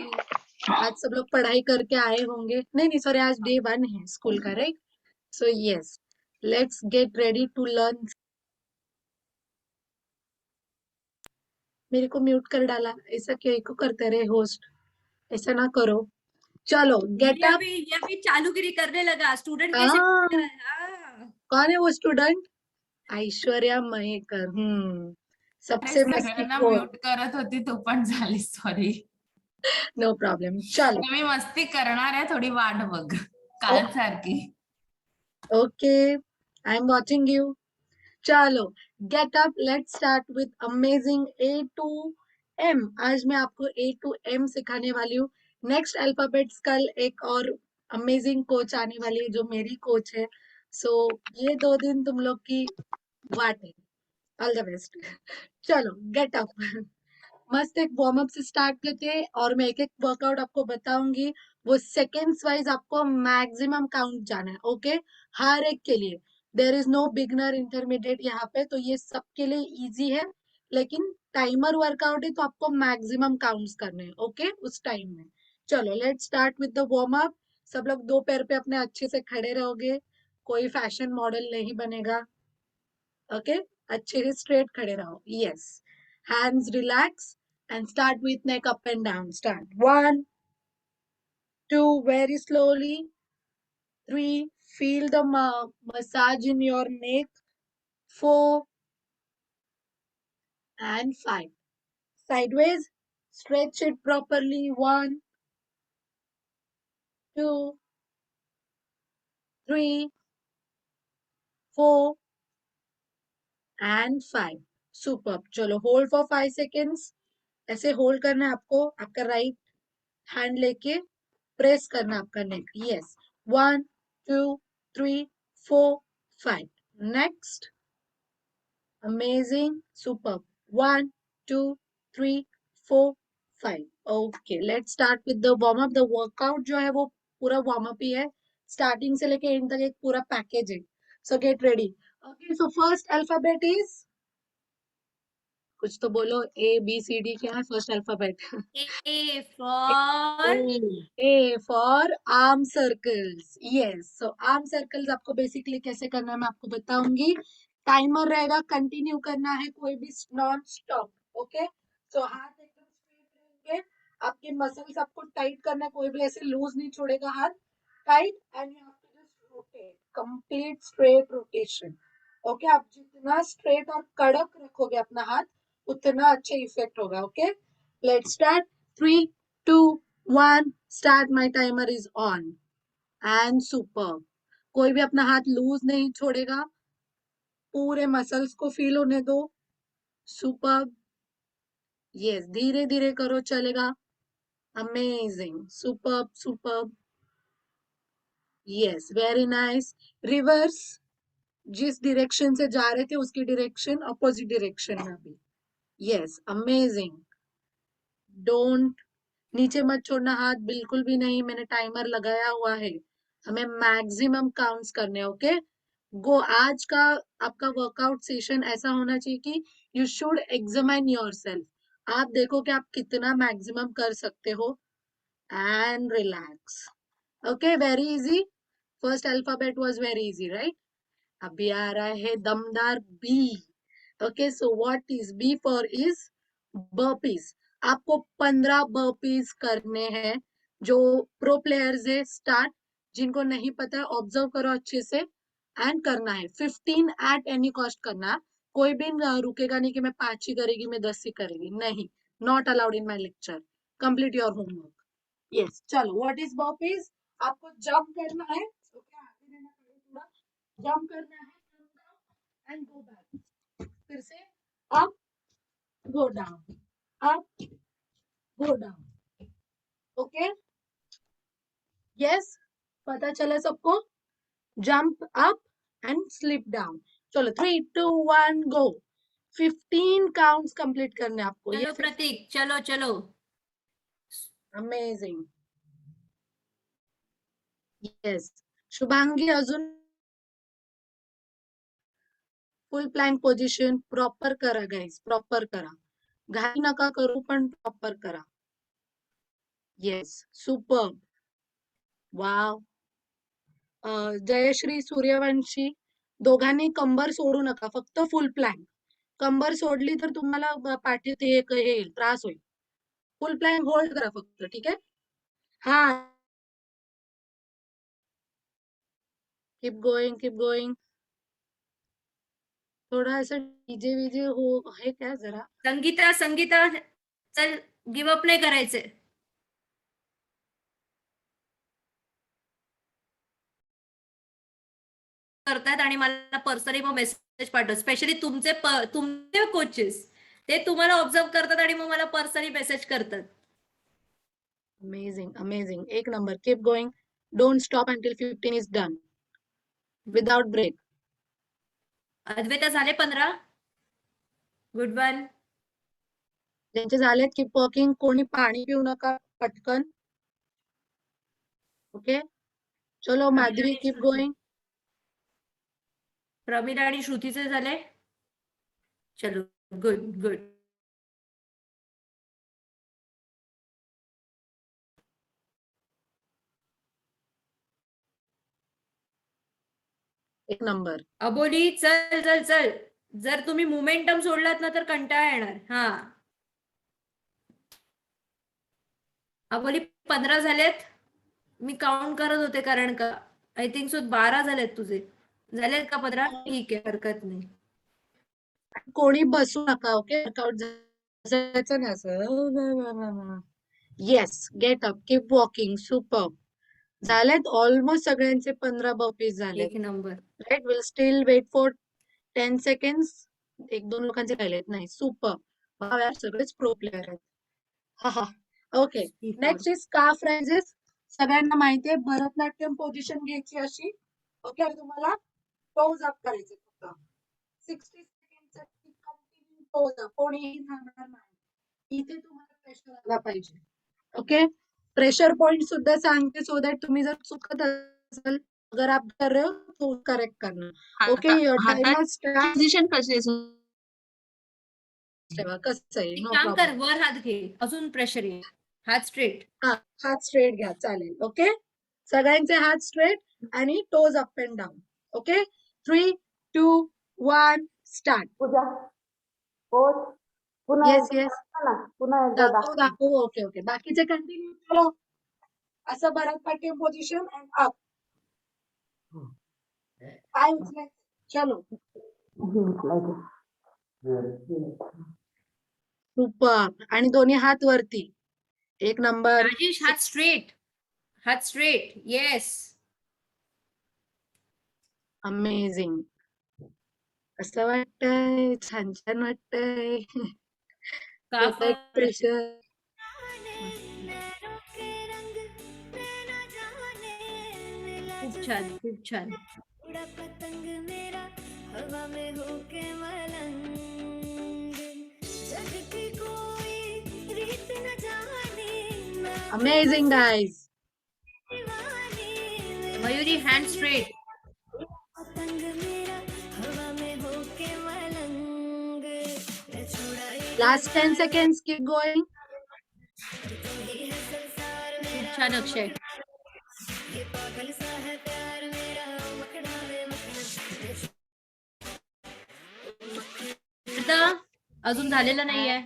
आज सब लोग पढ़ाई करके आए होंगे. नहीं सॉरी, आज डे 1 है स्कूल का, right? So yes, let's get ready to learn. मेरे को म्यूट कर डाला, ऐसा क्यों इको करते रहे होस्ट? ऐसा ना करो. चलो गेट अप. ये भी चालूगिरी करने लगा. स्टूडेंट कैसे हाँ. बोल रहा है? हाँ. कौन है वो स्टूडेंट? ऐश्वर्या महेकर. सबसे अरे मस्ती सगळ्यांना खोर. म्यूट करत होती, तू पण झाली. सॉरी. No problem. चलो. मी मस्ती करणार आहे, थोडी वाट बघ कालसारखी. Okay, I am watching you. चलो get up. Let's start with amazing A to M. आज मैं आपको A to M सिखाने वाली हूँ. नेक्स्ट अल्फाबेट्स कल एक और अमेजिंग कोच आने वाली है जो मेरी कोच है. सो ये 2 दिन तुम लोग की वाट है. All the best. चलो गेट अप. मस्त एक वार्म अप से स्टार्ट करते हैं और मैं एक एक वर्कआउट आपको बताऊंगी. वो सेकेंड्स वाइज आपको मैक्सिमम काउंट जाना है. ओके, हर एक के लिए. There is no beginner intermediate यहाँ पे, तो ये सबके लिए इजी है. लेकिन टाइमर वर्कआउट है तो आपको मैक्सिमम काउंट्स करने हैं. ओके, उस टाइम में. चलो let's start with the warm up. सब लोग 2 पैर पे अपने अच्छे से खड़े रहोगे. कोई फैशन मॉडल नहीं बनेगा. ओके, अच्छे से स्ट्रेट खड़े रहो. Yes, hands relax and start with neck up and down. Start 1, 2, very slowly. 3, feel the massage in your neck. 4 and 5. Sideways, stretch it properly. 1, 2, 3, 4 and 5. Superb. चलो hold for 5 seconds. ऐसे hold करना है आपको. आपका right hand लेके press करना आपका neck. Yes, 1, 2, 3, 4, 5. Next. Amazing, super. 1, 2, 3, 4, 5. Okay, let's start with the warm up. The workout जो है वो पूरा वार्म अप ही है. स्टार्टिंग से लेके एंड तक एक पूरा पैकेज है. So get ready. Okay, so first alphabet is, कुछ तो बोलो. ABCD क्या है first alphabet? A for A for arm circles. Yes, so arm circles आपको बेसिकली कैसे करना है मैं आपको बताऊंगी. टाइमर रहेगा, कंटिन्यू करना है, कोई भी नॉन स्टॉप. ओके, सो हाथ एकदम स्ट्रेट रहेंगे. आपके मसल्स आपको टाइट करना है, कोई भी ऐसे लूज नहीं छोड़ेगा हाथ. Tight and you have to just rotate. Complete straight rotation. Okay, आप जितना स्ट्रेट और कड़क रखोगे अपना हाथ उतना अच्छा इफेक्ट होगा. Okay, let's start. 3, 2, 1, start. My timer is on. And super. कोई भी अपना हाथ लूज नहीं छोड़ेगा. पूरे मसल्स को फील होने दो. सुपर. यस, धीरे धीरे करो, चलेगा. Amazing, super super. Yes, very nice. Reverse. जिस डायरेक्शन से जा रहे थे उसकी डायरेक्शन अपोजिट डायरेक्शन में भी. Yes, amazing. डोंट नीचे मत छोड़ना हाथ, बिल्कुल भी नहीं. मैंने टाइमर लगाया हुआ है. हमें मैक्सिमम काउंट्स करने हैं. ओके, गो. आज का आपका वर्कआउट सेशन ऐसा होना चाहिए कि यू शुड एग्जामिन योरसेल्फ. आप देखो कि आप कितना मैक्सिमम कर सकते हो. And relax. Okay, very easy. First alphabet was very easy, right? अभी आ रहा है दमदार B. Okay, so what is B for? Is burpees. आपको 15 बर्पीज करने हैं. जो प्रो प्लेयर्स है, स्टार्ट. जिनको नहीं पता ऑब्जर्व करो अच्छे से एंड करना है. 15 एट एनी कॉस्ट करना. कोई भी रुकेगा नहीं कि मैं 5 ही करेगी, मैं 10 ही करेगी. नहीं, not allowed in my lecture. Complete your homework. Yes, चलो. What is burpees? आपको जंप करना है. ओके, आगे रहना पड़ेगा. जंप करना है एंड गो बैक. फिर से up, go down, up, go down. Okay? Yes? पता चला सबको? Jump up and slip down. चलो 3, 2, 1, go. 15 काउंट्स कंप्लीट करने आपको. चलो ये प्रतीक, चलो चलो. अमेझिंग. येस. शुभांगी अजून फुल प्लॅंक पोझिशन प्रॉपर करा गाईज, प्रॉपर करा. घाई नका करू पण प्रॉपर करा. Yes, super. Wow. Jayshree, Suryavanshi, दोघांनी कंबर सोडू नका, फक्त फुल प्लॅंक. कंबर सोडली तर तुम्हाला पाठीत हे येईल, त्रास होईल. फुल प्लॅंक होल्ड करा फक्त, ठीक आहे. हा, कीप गोइंग, कीप गोइंग. थोडा असं डीजे विजे हो आहे का जरा. संगीता, संगीता, चल, गिवअप नाही करायचे. करतात आणि मला पर्सनली मग मेसेज पाठवतात. स्पेशली तुमचे कोचेस, ते तुम्हाला ऑब्झर्व करतात आणि मग मला पर्सनली मेसेज करतात. Amazing, amazing. एक number. Keep going. Don't stop until 15 is done. Without break. Advaita झाले 15. Good one. ज्यांचे झालेत कीप वर्किंग. कोणी पाणी पिऊ नका पटकन. ओके, चलो माधवी, कीप गोइंग. प्रमिला आणि श्रुतीचे झाले. चलो, गुड गुड. एक नंबर. अबोली, चल चल चल. जर तुम्ही मोमेंटम सोडलात ना तर कंटाळा येणार. हा, अबोली 15 झालेत. मी काउंट करत होते कारण का आय थिंक सो 12 झालेत तुझे. झालेत का 15? ठीक आहे, हरकत नाही. कोणी बसू नका. ओके, वर्कआउट जायचं नाही असं. Yes, get up, keep walking. Super. झालेत ऑलमोस्ट सगळ्यांचे 15 बर्पीज झालेत. एक number. Right, will still wait for 10 seconds. एक दोन लोकांचे राहिलेत. नाही, सुपर. वाव यार, सगळेच प्रो प्लेअर आहेत. हा हा. Okay, next is scarf rises. सगळ्यांना माहिती आहे भरतनाट्यम पोझिशन घ्यायची अशी. ओके, आणि तुम्हाला टोज अप करायचे फक्त 60 सेकंड कंटिन्यू टोज अप. कोणीही थांबणार नाही. इथे तुम्हाला प्रेशर आला पाहिजे. ओके, प्रेशर पॉइंट सुद्धा सांगते सो दॅट तुम्ही जर चुकत असाल, अगर आप कर रहे हो तो करेक्ट करना. Okay, timer start. पोझिशन कशी आहे? ठेवा, कसं आहे, एक नो काम कर, प्रॉब्लेम. वर हात घे, अजून प्रेशर येईल. हात स्ट्रेट. हा, हात स्ट्रेट घ्या, चालेल. ओके, सगळ्यांचे हात स्ट्रेट आणि toes up and down. Okay, 3, 2, 1 start. Pooja पोच पुन्हा येस एकदा येस, दाखवा ना, पुन्हा एकदा दाखवू दाखवा. दाखवू. ओके ओके, बाकीचे कंटिन्यू करो. असं भरतनाट्यम पोझिशन अँड अप. पाय उचलायचे. चलो, सुपर. आणि दोन्ही हात वरती. एक नंबर. राजेश, हात स्ट्रेट. हात स्ट्रेट. येस. अमेझिंग. असं वाटतंय, छान छान वाटतंय. प्रेशर. खूप छान, खूप छान. उड़ा पतंग मेरा हवा में होके मलंग, जग की कोई रीत न जाने ना अमेझिंग गाईज. दीवाने, मयुरी, हँड स्ट्रेट. पतंग मेरा हवा में होके मलंग, मैं छुड़ाई लास्ट 10 सेकंड्स, कीप गोइंग. ही है संसार खूप मेरा, छान अक्षय. ये पागल सा है प्यार मेरा, मखना में मखना. आता अजून झालेलं नाहीये.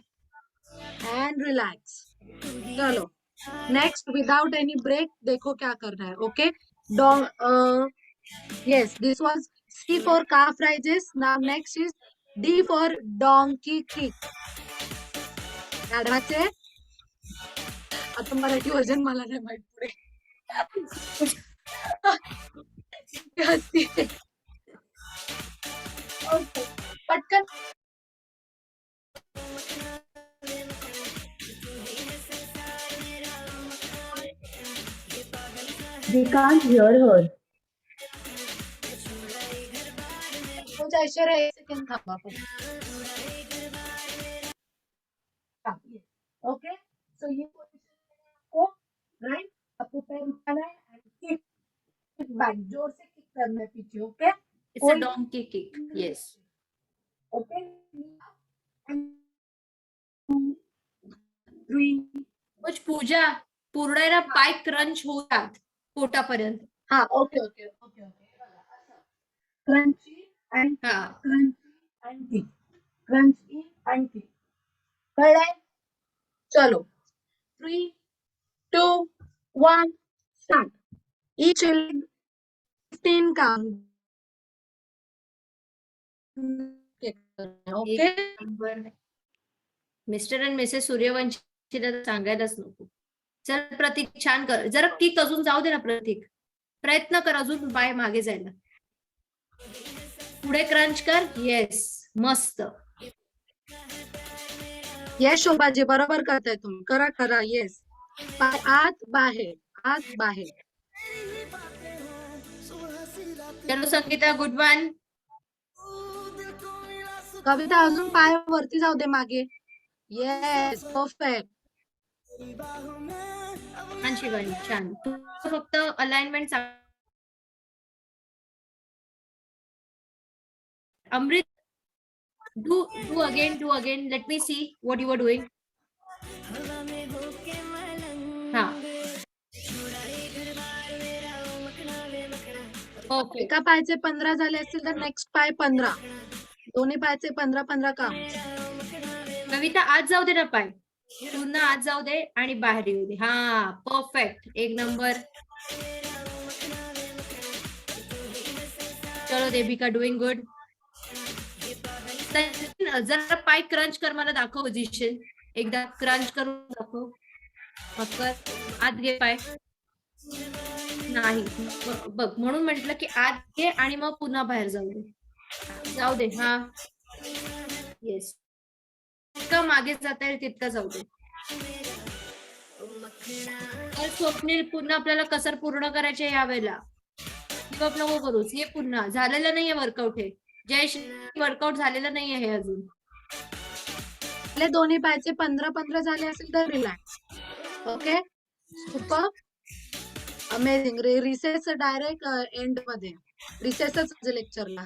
End relax. चलो, नेक्स्ट विदाउट एनी ब्रेक देखो क्या करना है. Okay, yes, this was C for calf raises. Now next is D for donkey kick. गाढवाचे. आता मराठी वर्जन मला नाही माहित पुढे. ओके, पटकन. We can't hear her. तुमच्या ऐश्वर्या 1 सेकंड थांबा. सो ये पोजीशन आपको राइट, आपको पैर उठाना है एंड किक बैक, जोर से किक करना है पीछे. Okay it's a donkey kick. Yes. Okay end 2 3. कुछ पूजा पूर्ण आहे ना, पाय क्रंच होतात पोटापर्यंत. हा okay okay okay okay. Crunchy and हा. Crunchy and kick, crunch in and kick. कळलंय? चलो 3 2 1 start. each leg 15 count. Okay mister and Mrs सूर्यवंशीला तर सांगायलाच नको. चल प्रतीक, छान कर. जरा किक अजून जाऊ दे ना प्रतीक. प्रयत्न कर अजून पाय मागे जायला. पुढे क्रंच कर. येस, मस्त. येस शोभाजी, बरोबर करताय तुम्ही. करा करा. येस, पाय आत बाहेर, आत बाहेर. चलो संगीता, गुड वन. कविता अजून पाय वरती जाऊ दे मागे. Yes, perfect. छान शिवानी, छान. तू फक्त alignment. Amrit, do again. Let me see what you were doing. हवा में होके मलंग हाँ. छुड़ाए घर बार मेरा ओ मखना वे मखना. ओके. एका पायचे 15 झाले असतील तर नेक्स्ट पाय 15. दोन्ही पायचे 15 15 काम. कविता, आज जाऊ दे ना पाय. पूर्ण आज जाऊ दे आणि बाहेर येऊ दे. हा, परफेक्ट. एक नंबर. चलो देविका, डुईंग गुड. जरा पाय क्रंच कर, मला दाखव पोझिशन. एकदा क्रंच करून दाखव. कर. आत घे पाय. नाही बघ, म्हणून म्हटलं की आत घे आणि मग पुन्हा बाहेर जाऊ दे. जाऊ दे. हा, येस. जितकं मागे जाता येईल तितकं जाऊ दे. तर स्वप्नील, पुन्हा आपल्याला कसर पूर्ण करायचे यावेळेला. गिव्ह नको करूस. हे पुन्हा झालेलं नाहीये वर्कआउट. हे जयश्री, वर्कआउट झालेलं नाहीये हे अजून. आपले दोन्ही पायचे 15 15 झाले असेल तर relax. Okay, super amazing. Recess direct end मध्ये. रिसेसच लेक्चरला.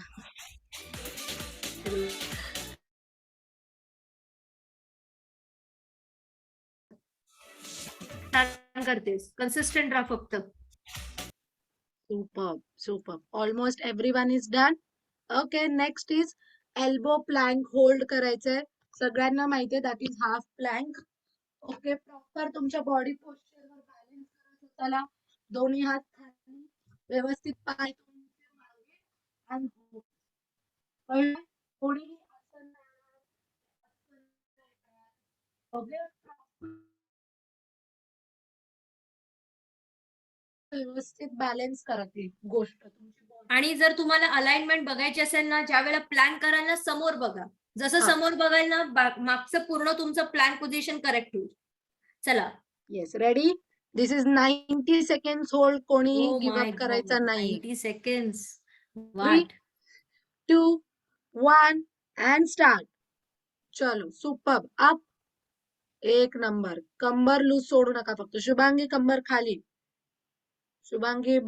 छान करतेस. कन्सिस्टंट राहा फक्त. Super. Almost everyone is done. Okay, next is elbow plank. Hold करायचंय. सगळ्यांना माहितीये that is half plank. Okay, proper तुमच्या बॉडी पोस्चरवर बॅलन्स करत होताला. दोन्ही हात खाली, व्यवस्थित पाय तुमचे मागे आणि hold. कळलं? कोणीही आसन नाही करणार. ओके, व्यवस्थित बॅलन्स करा ती गोष्ट तुमची body. आणि जर तुम्हाला अलाइनमेंट बघायची असेल ना, ज्या वेळेला प्लॅन कराल ना, समोर बघा. जसं हा. समोर बघाल ना, मागचं पूर्ण तुमचं प्लॅन पोझिशन करेक्ट होईल. चला. Yes, ready. This is 90 seconds hold. कोणीही Oh गिव्ह my अप करायचा God, नाही. 90 seconds. 3 2 1 and start. चलो, सुपर. अप. एक नंबर. कंबर लूज सोडू नका फक्त. शुभांगी कंबर खाली. शुभांगी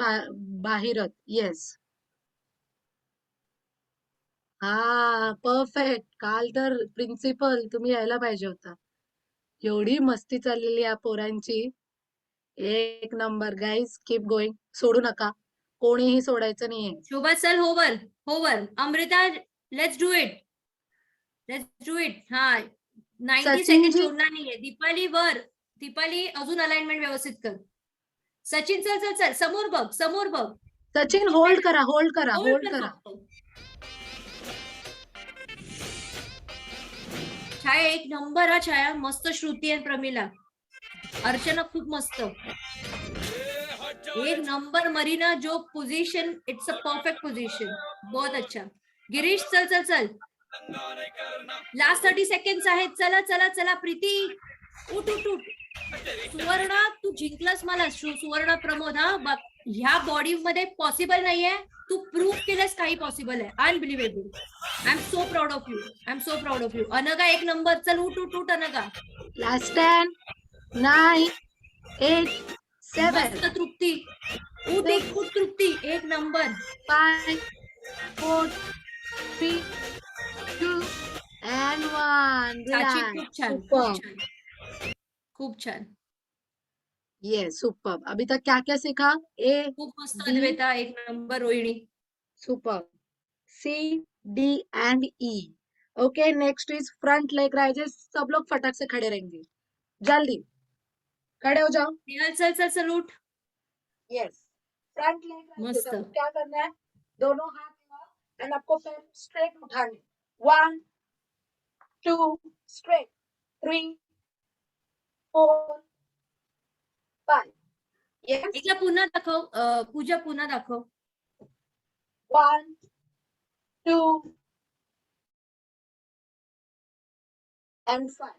बाहेरच. येस. हा, परफेक्ट. काल तर प्रिन्सिपल तुम्ही यायला पाहिजे होता. एवढी मस्ती चाललेली या पोरांची. एक नंबर. Guys, keep going. सोडू नका. कोणीही सोडायचं नाहीये. शोभा, चल hover. Amruta, let's do it. हा, 90 सेकंड सचिनजी. सोडणार नाहीये. दीपाली वर. दीपाली, अजून अलाइनमेंट व्यवस्थित कर. सचिन, चल. समोर बघ. सचिन, होल्ड करा. Hold होल्ड कर करा. फक्त. छाया, एक नंबर. हा छाया, मस्त. श्रुती आणि प्रमिला. अर्चना खूप मस्त. एक नंबर. मरीना, जो position, it's a perfect position. बहुत अच्छा. गिरीश, चल. लास्ट 30 सेकंड आहेत. चला. प्रीती, उठ. सुवर्णा, तू जिंकलास मला. सुवर्णा, प्रमोद. हा, ह्या बॉडी मध्ये पॉसिबल नाहीये. तू प्रूव्ह केलंस काही पॉसिबल आहे. Unbelievable. I am so proud of you. अनगा, एक नंबर. चल, उठ अनगा. लास्ट 10 9, 8, 7, मस्त तृप्ती उठ एक उठ तृप्ती एक नंबर 5, 4, 3, 2, and 1. साची Relax. खूप छान Superb. खूप छान खूप छान Yes, superb. अभी तक क्या क्या सीखा? A, खूप मस्त B, अद्वैता एक number Rohini superb. C, D and E. Okay, next is front leg raises. सब लोग फटाक से खड़े रहेंगे. जल्दी. खड़े हो जाओ. निहाल चल चल चल उठ Yes. Front leg raises. मस्त आपको क्या करना है? दोनों हाथ लगाओ and आपको पैर स्ट्रेट उठाने. 1, 2, straight. 3, 4, 5. Yes. एकदा पुन्हा दाखव पूजा पुन्हा दाखव 1, 2, and 5.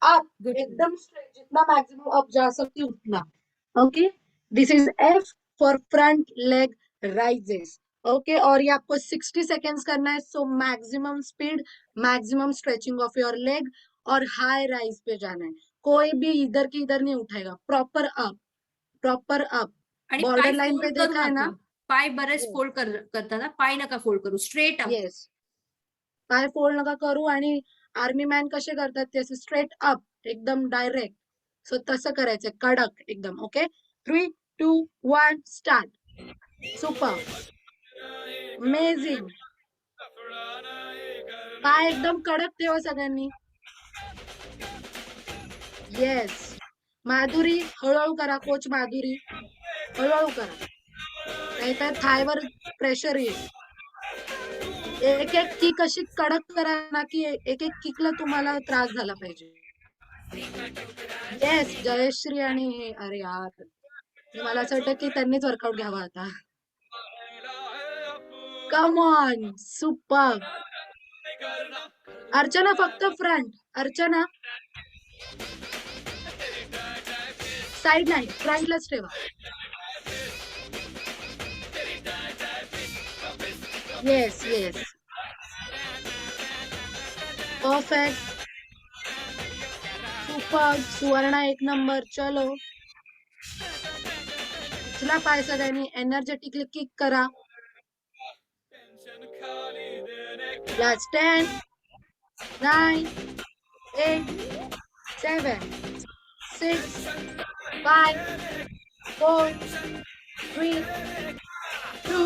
Up. गुड एकदम स्ट्रेट जितना मैक्सिमम अप जा सकती उतना. Okay, this is F for front leg rises. Okay, और ये आपको 60 सेकेंड्स करना है. So maximum speed, maximum stretching of your leg और हाई राइज पे जाना है. कोई भी इधर की इधर नहीं उठाएगा. Proper up, proper up. आणि बॉर्डर पाय लाइन पे फोल्ड करू देखा है ना. नका पाय बरेच Yes. फोल्ड करताना पाय नका फोल्ड करू स्ट्रेट अप येस, पाय फोल्ड नका करू. आणि आर्मी मॅन कसे करतात ते असे स्ट्रेट अप एकदम डायरेक्ट. सो तसं करायचंय कडक एकदम. Okay, 3, 2, 1 start. Super, amazing. पाय एकदम कडक ठेवा सगळ्यांनी. येस, माधुरी हळूहळू करा. कोच माधुरी हळूहळू करा, नाहीतर थायवर प्रेशर येईल. एक एक किक अशी कडक करा ना की एक एक किकला तुम्हाला त्रास झाला पाहिजे. येस, जयश्री आणि हे, अरे यार, मला असं वाटतं की त्यांनीच वर्कआउट घ्यावा आता. Come on, super. अर्चना फक्त फ्रंट. अर्चना साइड नाही, फ्रंटलाच ठेवा. Yes yes, perfect, super. Suvarna एक नंबर. चलो, उचला पाय सगळ्यांनी. एनर्जेटिकली किक करा. लास्ट 10, 9, 8, 7, 6, 5, 4, 3, 2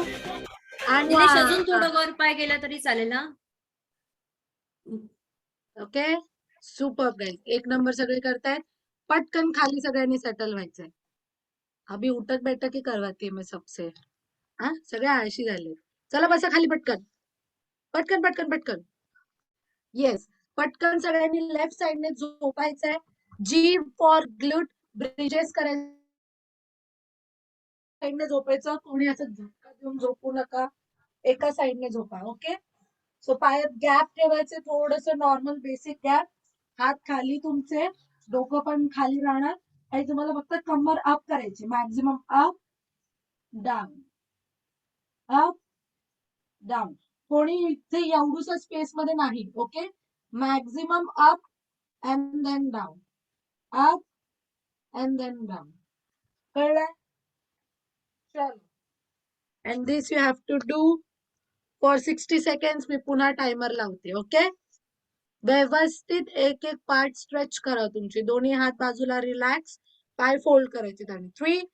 and निलेश अजून 1. थोडं वर पाय गेला तरी चालेल ना ओके, सुपर गाइस. एक नंबर सगळे करतायत. पटकन खाली सगळ्यांनी सेटल व्हायचंय. अभी उठक बैठक ही करवाती मैं सबसे. हा, सगळे आळशी झाले. चला बसा खाली पटकन, पटकन पटकन पटकन. येस, पटकन सगळ्यांनी left साइडने झोपायचंय. G for glute bridges करायचं. साइडने झोपायचं. कोणी असं झटका देऊन झोपू नका. एका साइडने झोपा. ओके, सो पायात गॅप ठेवायचे. थोडस नॉर्मल बेसिक गॅप. हात खाली तुमचे, डोकं पण खाली राहणार. आणि तुम्हाला फक्त कंबर अप करायची. Maximum up down, up down. कोणी इथे एवढूसा स्पेस मध्ये नाही. Okay, maximum up and then down, up and then down. कळलंय? चलो, and this you have to do for 60 seconds. मी पुन्हा टायमर लावते. ओके, व्यवस्थित एक एक पार्ट स्ट्रेच करा तुमचे. दोन्ही हात बाजूला रिलॅक्स, पाय फोल्ड करायचे. आणि 3,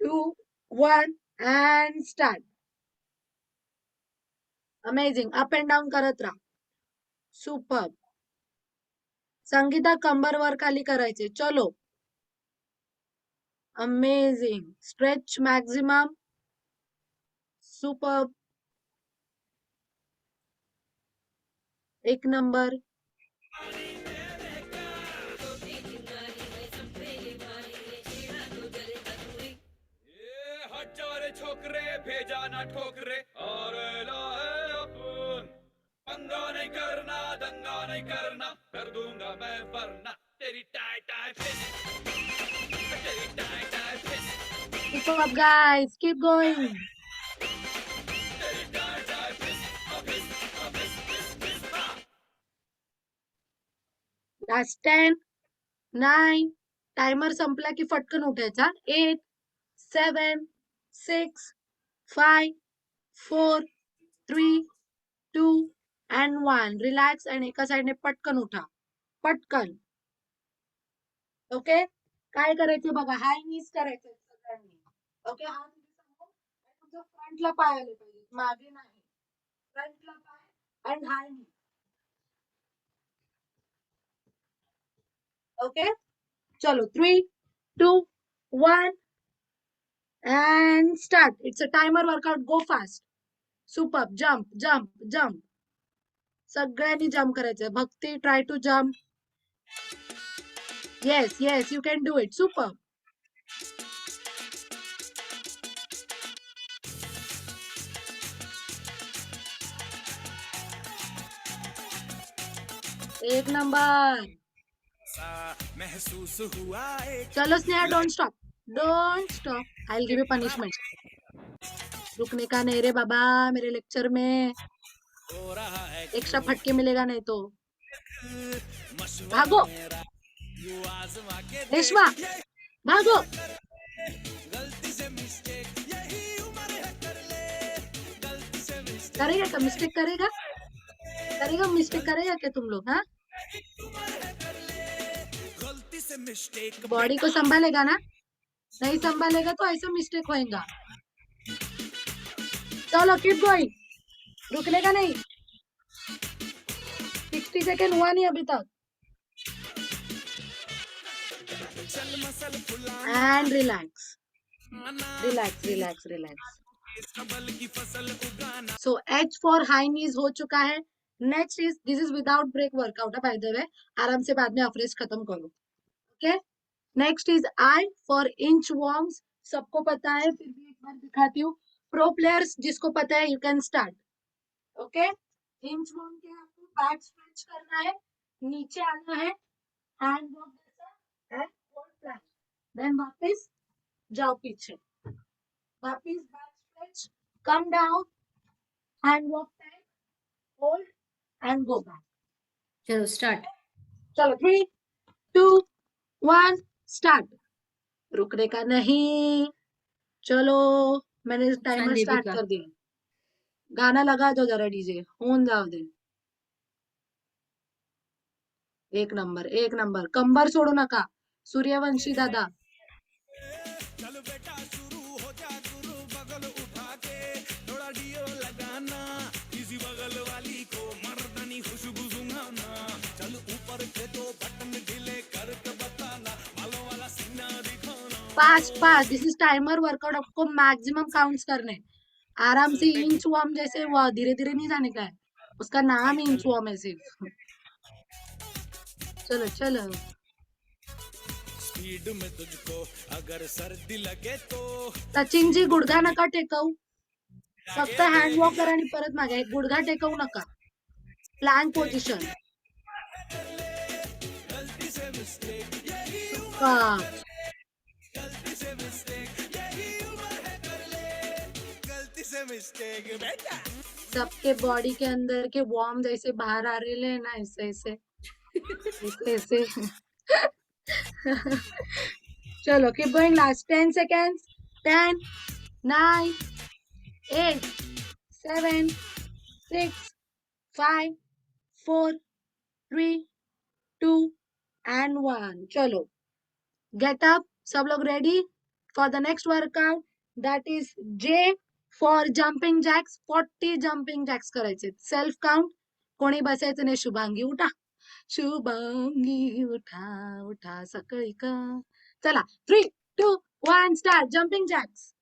2, 1 and start. Amazing. Up and down करत राहा. सुपर. संगीता कंबर वर खाली करायचे. चलो, अमेझिंग. Stretch maximum. सुपर, एक नंबर. हजारे छोकरे भेजा ना ठोकरे और लाए अपन पंगा नहीं करना दंगा नहीं करना कर दूंगा मैं वरना तेरी टाई टाई फिश तेरी टाई टाई फिश सुपर गाइस, कीप गोइंग. तेरी टाई टाई फिश फिश फिश फिश फिश लास्ट 10, 9, टायमर संपला की फटकन उठायचा. 8 7 6 5 4 3 2 and 1. रिलॅक्स आणि एका साइडने पटकन उठा. पटकन. ओके. काय करायचं बघा, हाय नीज करायचं सगळ्यांनी. ओके. हा समोर आणि तुमच्या फ्रंटला पाय आले पाहिजे, मागे नाही. फ्रंटला पाय आणि हाय नी. ओके. चलो 3 2 1 and start. It's a timer workout. Go fast. Superb. Jump, jump, jump. सगळ्यांनी जम्प करायचं. भक्ती, try to jump. Yes, yes, you can do it. Superb. एक नंबर. महसूस हुआ एक चलो Sneha, don't stop. Don't stop. I'll give you punishment. रुकने का नहीं रे बाबा मेरे लेक्चर में. हो रहा है एक्स्ट्रा फटके मिलेगा नहीं तो. भागो यू आजमा के रेशमा, भागो. गलती से मिस्टेक यही उम्र है कर ले गलती से मिस्टेक करेगा क्या मिस्टेक? करेगा करेगा मिस्टेक करेगा क्या तुम लोग? हाँ, गलती से मिस्टेक बॉडी को संभालेगा ना? नहीं संभालेगा तो ऐसा मिस्टेक होएगा. चलो कीप गोइंग. रुकने का नहीं. 60 सेकेंड हुआ नहीं अभी तक. चल मसल फुला and relax relax relax relax. सबल की फसल उगाना so H for high knees हो चुका है. Next is this is without break workout. By the way आराम से बाद में अफ्रेश खत्म करो. Okay. Next is I for inchworms. सबको पता है, फिर भी एक बार दिखाती हूँ. प्रो प्लेयर्स जिसको पता है, you can start. Okay. Inchworm के आपको बैक स्ट्रेच करना है, नीचे आना है, हैंड वॉक जैसा एंड फोल्ड प्लैंक. देन वापस जाओ पीछे, वापस back stretch, come down, hand walk time, hold and go back. चलो स्टार्ट. चलो 3 2 1 स्टार्ट. रुकने का नहीं. चलो मैंने टाइमर स्टार्ट देविका. कर दिया. गाना लगा दो जरा डीजे, होऊन जाऊ दे. एक नंबर एक नंबर. कंबर सोडू नका. सूर्यवंशी दादा. चल बेटा शुरू हो जा गुरु बगल उठा के थोड़ा डियो लगाना किसी बगल वाली को मर्दानी खुशबू सुंघाना चल ऊपर के दो बटन ढीले करके बताना बालों वाला सीना दिखाना fast fast. This is timer workout. आपको मैक्सिमम काउंट्स करने. आराम से इंच वॉर्म जैसे धीरे धीरे नहीं जाने का है. उसका नाम ही इंच वॉर्म है सिर्फ. चलो चलो. स्पीड में तुझको अगर सर्दी लगे तो सचिनजी गुडघा नका टेकवू. फक्त हँड वॉक करा आणि परत मागे. गुडघा टेकवू नका. Plank position. गलती से मिस्टेक यही गलती से मिस्टेक यही उम्र है कर ले गलती से मिस्टेक बेटा सबके बॉडी के अंदर के वार्म जैसे बाहर आ रहे हैं ना, ऐसे ऐसे ऐसे ऐसे. चलो keep going. Last 10 seconds. 10 9 8 7 6 5 4 3 2 and 1. चलो गेट अप. सब लोग ready for the next workout. That is J for jumping jacks. 40 jumping jacks करायचे. Self count. कोणी बसायचं नाही. शुभांगी उठा. शुभांगी उठा उठा सकाळी का. चला 3 2 1 स्टार्ट. Jumping Jacks.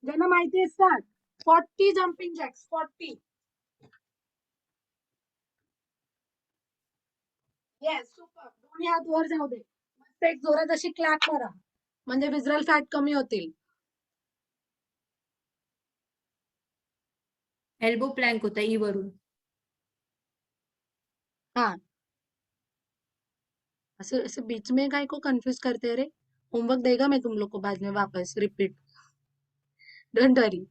ज्यांना माहिती आहे start. 40 jumping jacks. 40. Yes super. दोन्ही हात वर जाऊ दे. मस्त एक जोरात अशी क्लॅप करा, म्हणजे विजरल फॅट कमी होतील. एल्बो प्लॅंक होता ई वरून. हाँ ऐसे ऐसे बीच में काय को कंफ्यूज करते रे. होमवर्क देगा मैं तुम लोग को बाद में वापस रिपीट. डोंट वरी.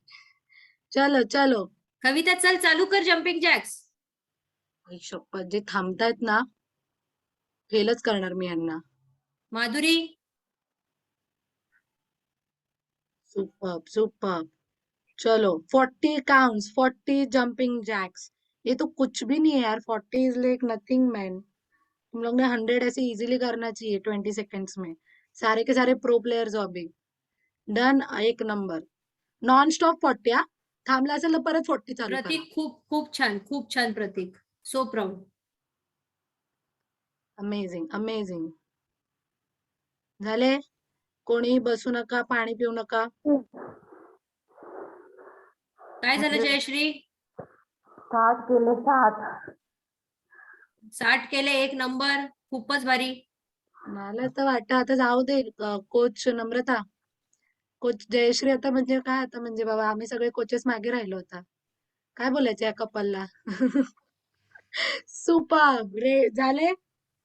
चलो चलो. कविता चल चालू कर जम्पिंग जॅक्स. आई शपथ, जे थांबतायत ना फेलच करणार मी यांना. माधुरी सुपर। चलो 40 काउंट्स, 40 जंपिंग जैक्स। ये तो कुछ भी नहीं है यार, 40 इज लाइक नथिंग मैन। तुम लोग ने 100 ऐसे इजीली करना चाहिए 20 सेकेंड्स में। सारे के सारे प्रो प्लेयर्स हो अभी। डन, एक नंबर। नॉन स्टॉप 40 हा? थांबला असेल तर परत 40 चालू करा। प्रतीक खूप छान प्रतीक. So proud. अमेझिंग. झाले? कोणीही बसू नका, पाणी पिऊ नका. काय झालं 100. जयश्री? 60 केले 60. 60 केले, एक नंबर. खूपच भारी. मला तर वाटतं आता जाऊ दे. कोच नम्रता, कोच जयश्री आता म्हणजे काय, आता म्हणजे बाबा आम्ही सगळे कोचेस मागे राहिलो होता. काय बोलायचं या कपलला? सुपर. झाले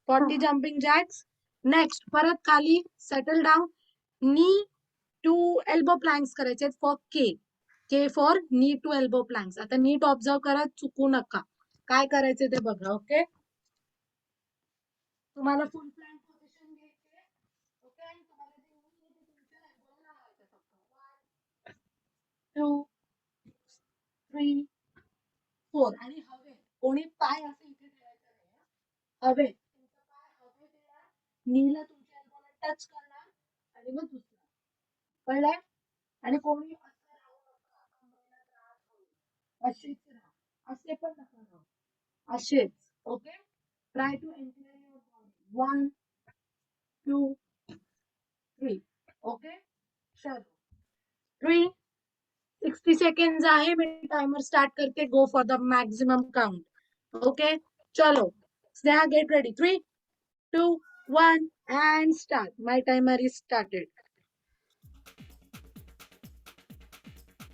40 जंपिंग जॅक्स. नेक्स्ट परत खाली settle down. Knee to elbow planks करायचे for K for knee to elbow planks. आता नीट ऑब्झर्व करा, चुकू नका. काय करायचे ते बघा. ओके, तुम्हाला फुल प्लँक पोझिशन घ्यायची. ओके, आणि तुम्हाला ते तुमच्या elbow ला लावायचं फक्त. 1 2 3 4. आणि हवे कोणी पाय असं इथे ठेवायचं नाही. हवे तुमचा पाय हवे देणार, नीला तुमच्या elbow ला टच करणार आणि मग दुसरा. कळलंय? आणि कोणी असं राहू नका, कमरेला त्रास होईल. असेच राहा, असे पण नका राहू, असेच. Okay, try to enjoy your body. 1 2 3. Okay, चलो 3 60 सेकंड्स आहे. मी टाइमर स्टार्ट करते. Go for the maximum count. Okay, चलो Sneha, get ready. 3 2 1 and start. My timer is started.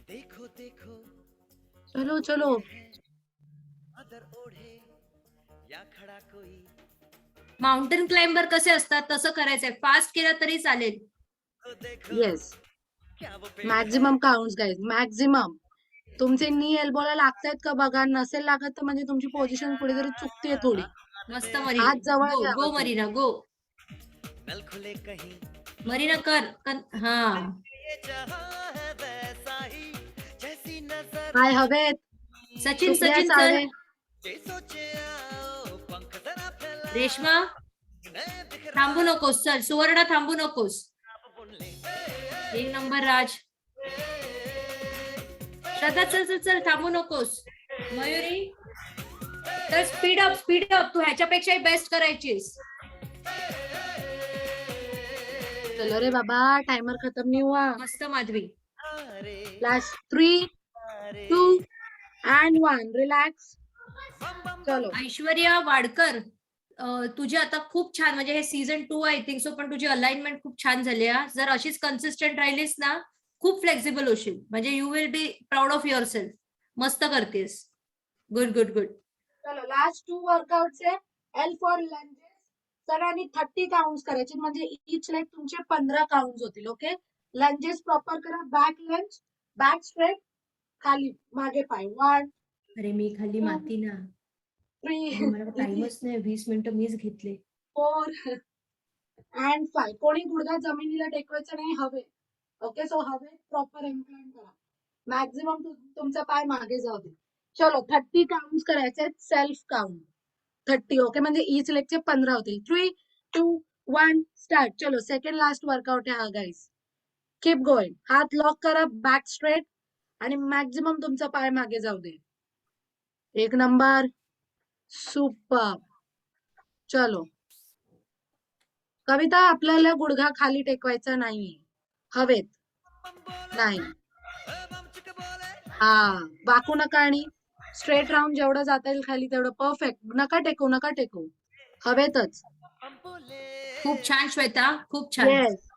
देखो देखो चलो अदर ओढ़े या खड़ा कोई. माउंटेन क्लाइंबर कसे असतात तसं करायचंय. फास्ट केलं तरी चालेल. देखो येस, क्या वो पेड़ मॅक्झिमम काउंट्स गाईज, मॅक्झिमम. तुमचे नी एल्बोला लागतायत का बघा. नसेल लागत तर म्हणजे तुमची पोझिशन कुठेतरी चुकतीये थोडी. मस्त हात मरीना. जवळ गो घ्या गो म्हणजे. मरीना गो. नल खुले कहीं. मरीना कर. हा, ये जहां है वैसा ही, जैसी नजर काय हवेत? सचिन सुप्रिया चल. साळवे, जे सोचे आओ, पंख जरा फैलाओ. रेश्मा मैं बिखरा थांबू नकोस. चल सुवर्ण, थांबू नकोस. आप बुन ले. एक नंबर राज. श्रद्धा चल थांबू नकोस. मयुरी तर स्पीड अप. तू ह्याच्यापेक्षाही बेस्ट करायचीस. चलो रे बाबा, टाइमर खत्म नहीं हुआ. मस्त माधवी. अरे लास्ट 3 अरे 2 and 1. रिलॅक्स. चलो ऐश्वर्या वाडकर, तुझी आता खूप छान, म्हणजे हे सीझन 2 आय थिंक सो, पण तुझी अलाइनमेंट खूप छान झाली आहे. जर अशीच कन्सिस्टंट राहिलीस ना, खूप फ्लेक्झिबल होशील. म्हणजे you will be proud of your self. मस्त करतेस. गुड. चलो लास्ट 2 वर्कआउट्स आहे. L for lunges. सगळ्यांनी 30 काउंट्स करायचे, म्हणजे इच लेग तुमचे 15 काउंट्स होतील. ओके, लंजेस प्रॉपर करा. बॅक लंज, बॅक स्ट्रेट, खाली मागे पाय. 1 अरे मी खाली माती ना. 3 मला टाइमच नाही. 20 मिनिटं मीच घेतले. 4 and 5. कोणी गुडघा जमिनीला टेकवायचा नाही, हवे. ओके, सो हवे प्रॉपर इन्क्लाइन करा. मॅक्झिमम तुमचा पाय मागे जाऊ दे. चलो 30 काउंट्स करायचे, सेल्फ काउंट 30. ओके, म्हणजे इच लेगचे 15 होतील. 3 2 1 स्टार्ट. चलो सेकंड लास्ट वर्कआउट आहे हा गाईज. Keep going. हात लॉक करा, बॅक स्ट्रेट, आणि मॅक्झिमम तुमचा पाय मागे जाऊ दे. एक नंबर. सुपर. चलो कविता, आपल्याला गुडघा खाली टेकवायचा नाही, हवेत नाही. हा, वाकू नका आणि स्ट्रेट राऊंड जेवढं जाता येईल खाली तेवढं परफेक्ट. नका टेकू, हवेतच. खूप छान श्वेता, खूप छान. येस,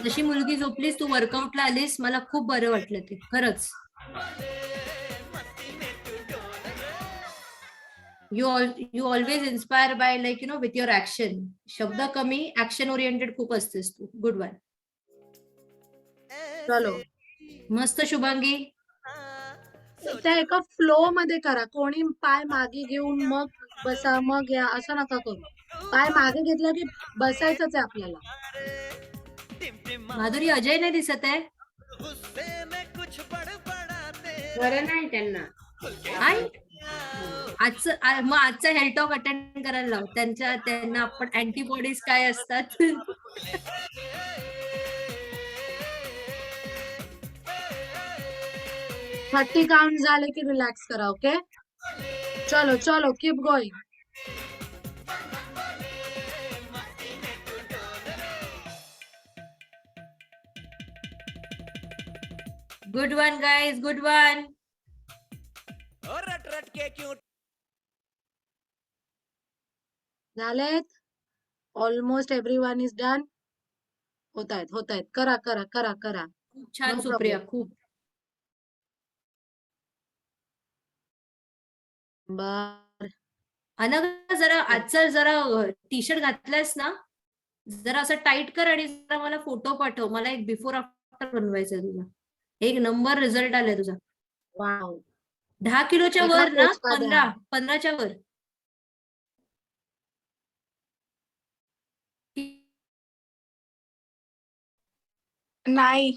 जशी मुलगी झोपलीस, तू वर्कआउटला आलीस, मला खूप बरं वाटलं ते खरंच. You always inspire by like with your action. शब्द कमी, ऍक्शन ओरिएंटेड खूप असतेस तू. Good one. चलो मस्त शुभांगी. त्या एका फ्लो मध्ये करा. कोणी पाय मागे घेऊन मग बसा, मग या, असं नका करू. पाय मागे घेतला की बसायचंच आहे आपल्याला. माधुरी, अजय नाही दिसत आहे. गुस्से में कुछ बड़बड़ाते बरं नाही त्यांना आई मग आजचा हेल्थ टॉक अटेंड करायला लाव त्यांना आपण अँटीबॉडीज काय असतात 30 काउंट झाले की रिलॅक्स करा. ओके, चलो चलो, keep going. Good one guys, good one. और रट रट के क्यों झालेत? Almost everyone is done. होतायत. करा करा करा करा. खूप छान No सुप्रिया, problem. खूप. बर, अनघा जरा आजचं जरा टी शर्ट घातलंयस ना, जरा असं टाईट कर आणि जरा मला फोटो पाठव. मला एक बिफोर आफ्टर बनवायचंय तुझा. एक नंबर रिझल्ट आलाय तुझा. वाव. 10 किलोच्या वेगळा वर ना, पोचका द्या. 15च्या वर. नाही,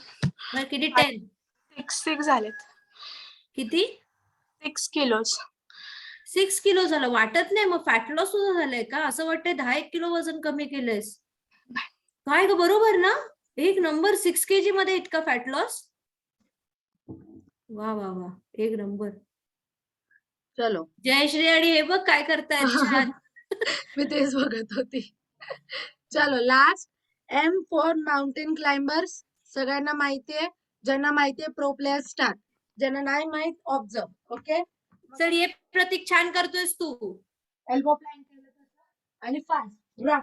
मग किती 10? 6 झालेत. किती? 6 किलोज. 6 किलो झालं. वाटत नाही. मग फॅट लॉस सुद्धा झालंय का? असं वाटतंय 10 किलो वजन कमी केलंयस. काय ग, बरोबर ना? एक नंबर. 6 kg मध्ये इतका फॅट लॉस. वा वा वा, एक नंबर. चलो. जयश्री आणि हे बघ काय करतायत छान. मी तेच बघत होती. चलो, last M for mountain climbers. सगळ्यांना माहितीये, ज्यांना माहितीये प्रो प्लेयर स्टार्ट, ज्यांना नाही माहित ऑब्झर्व. ओके, चल ये प्रतीक, छान करतोयस तू. एल्बो प्लॅन केलं तसं आणि फास्ट रन.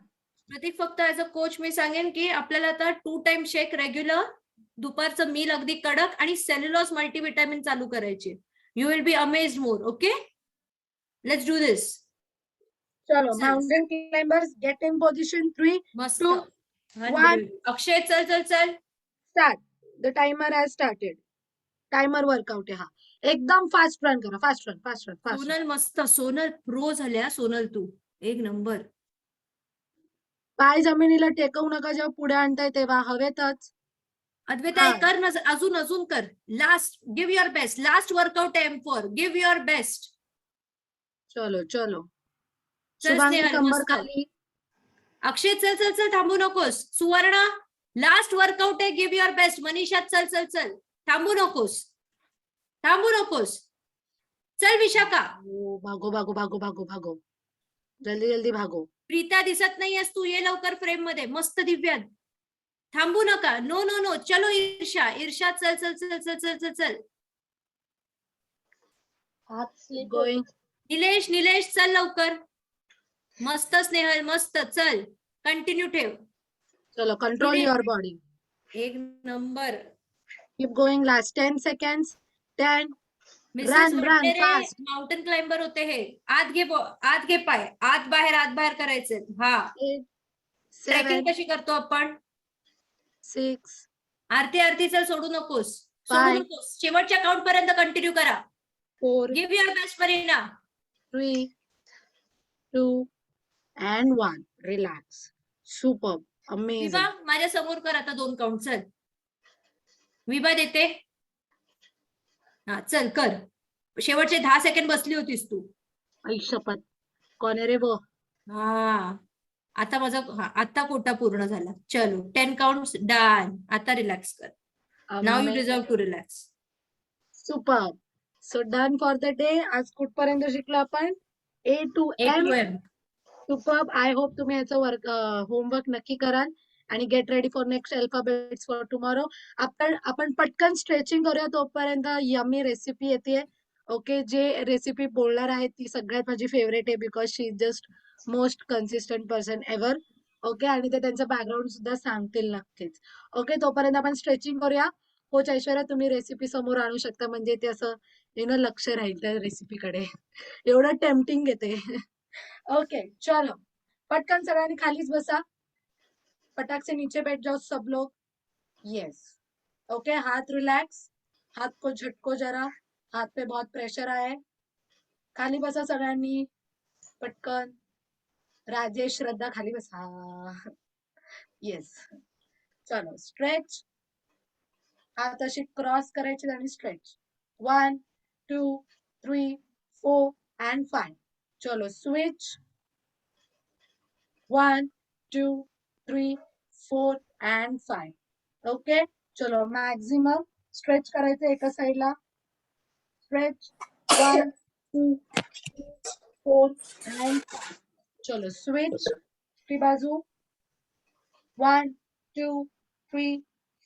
प्रतीक, फक्त ऍज अ कोच मी सांगेन की आपल्याला आता 2 टाइम शेक रेग्युलर, दुपारचं मील अगदी कडक आणि सेल्युलॉज मल्टीव्हिटॅमिन चालू करायचे. You will be amazed more. Okay, let's do this. चलो, चल. Mountain climbers get in position. 3, मस्त. 2, 1, अक्षय, चल चल चल. Start. The timer has started. Timer workout आहे हा. एकदम फास्ट रन करा. Fast run. सोनल मस्त. सोनल प्रो झाल्या. सोनल तू एक नंबर. पाय जमिनीला टेकवू नका जेव्हा पुढे आणताय तेव्हा, हवेतच. अद्वैता, हा. कर ना, अजून कर. Last, give your best. Last workout M4, give your best. चलो चलो. चल शुभांगी स्नेहल, कंबर मस्त. खाली. अक्षय, चल चल चल, थांबू नकोस. सुवर्णा, लास्ट वर्कआउट आहे, गिव्ह युअर बेस्ट. मनीषा, चल चल चल, थांबू नकोस. चल विशाखा. भागो. जल्दी भागो. प्रीता, दिसत नाहीयेस तू, ये लवकर फ्रेम मध्ये. मस्त दिव्या, थांबू नका. नो. चलो ईर्षा, चल चल चल चल चल चल चल. गोइंग. निलेश चल लवकर. मस्त स्नेहल, मस्त. चल, कंटिन्यू ठेव. चलो, कंट्रोल निलेश. Your body. एक number. Keep going. Last 10 seconds. 10. Mrs Run, fast. Mountain climber होते हे. आत घे पाय. आत बाहेर करायचे. हा. 8, ट्रेकिंग 7, कशी करतो आपण? 6, आरती चल, सोडू नकोस. Five. शेवटच्या काउंट पर्यंत कंटिन्यू करा. 4, give your best marina. 3, 2, and 1. Relax. Superb. Amazing. विभा, माझ्या समोर कर आता 2 काउंट. चल विभा, देते. हा, चल कर. शेवटचे 10 सेकंड बसली होतीस तू. आई शपथ. कोण आहे रे वो? हा, आता माझा आता कोटा पूर्ण झाला. चलो, 10 काउंट्स डन. आता रिलॅक्स कर. Now you deserve to relax. Super. So done for the day. आज कुठपर्यंत शिकलो आपण? A to M. Superb. I hope तुम्ही याचं होमवर्क नक्की कराल आणि get ready for next alphabets for tomorrow. आपण पटकन स्ट्रेचिंग करूया, तोपर्यंत यम्मी रेसिपी येते. ओके, जे रेसिपी बोलणार आहे ती सगळ्यात माझी फेवरेट आहे, because she is just most consistent person ever. Okay, आणि ते त्यांचं बॅकग्राऊंड सुद्धा सांगतील नक्कीच. ओके, तोपर्यंत आपण स्ट्रेचिंग करूया. कोच ऐश्वर्या, तुम्ही रेसिपी समोर आणू शकता, म्हणजे ते असं लक्ष राहील त्या रेसिपीकडे. एवढं टेम्पटिंग येते. ओके, चलो, पटकन सगळ्यांनी खालीच बसा. पटाक से नीचे बैठ जाओ सब लोग. यस. ओके, हाथ रिलैक्स. हाथ को झटको जरा. हाथ पे बहुत प्रेशर आया है. खाली बसा सगळ्यांनी. पटकन. राजेश, श्रद्धा, खाली बसा. येस. चलो, स्ट्रेच. हात असे क्रॉस करायचे आणि स्ट्रेच 1 2 3 4 and 5 चलो स्विच 1 2 3 4 and 5 ओके चलो मॅक्झिमम स्ट्रेच करायचं एका साइडला स्ट्रेच 1 2 4 and 5 चलो स्विच दूसरी बाजू 1 2 3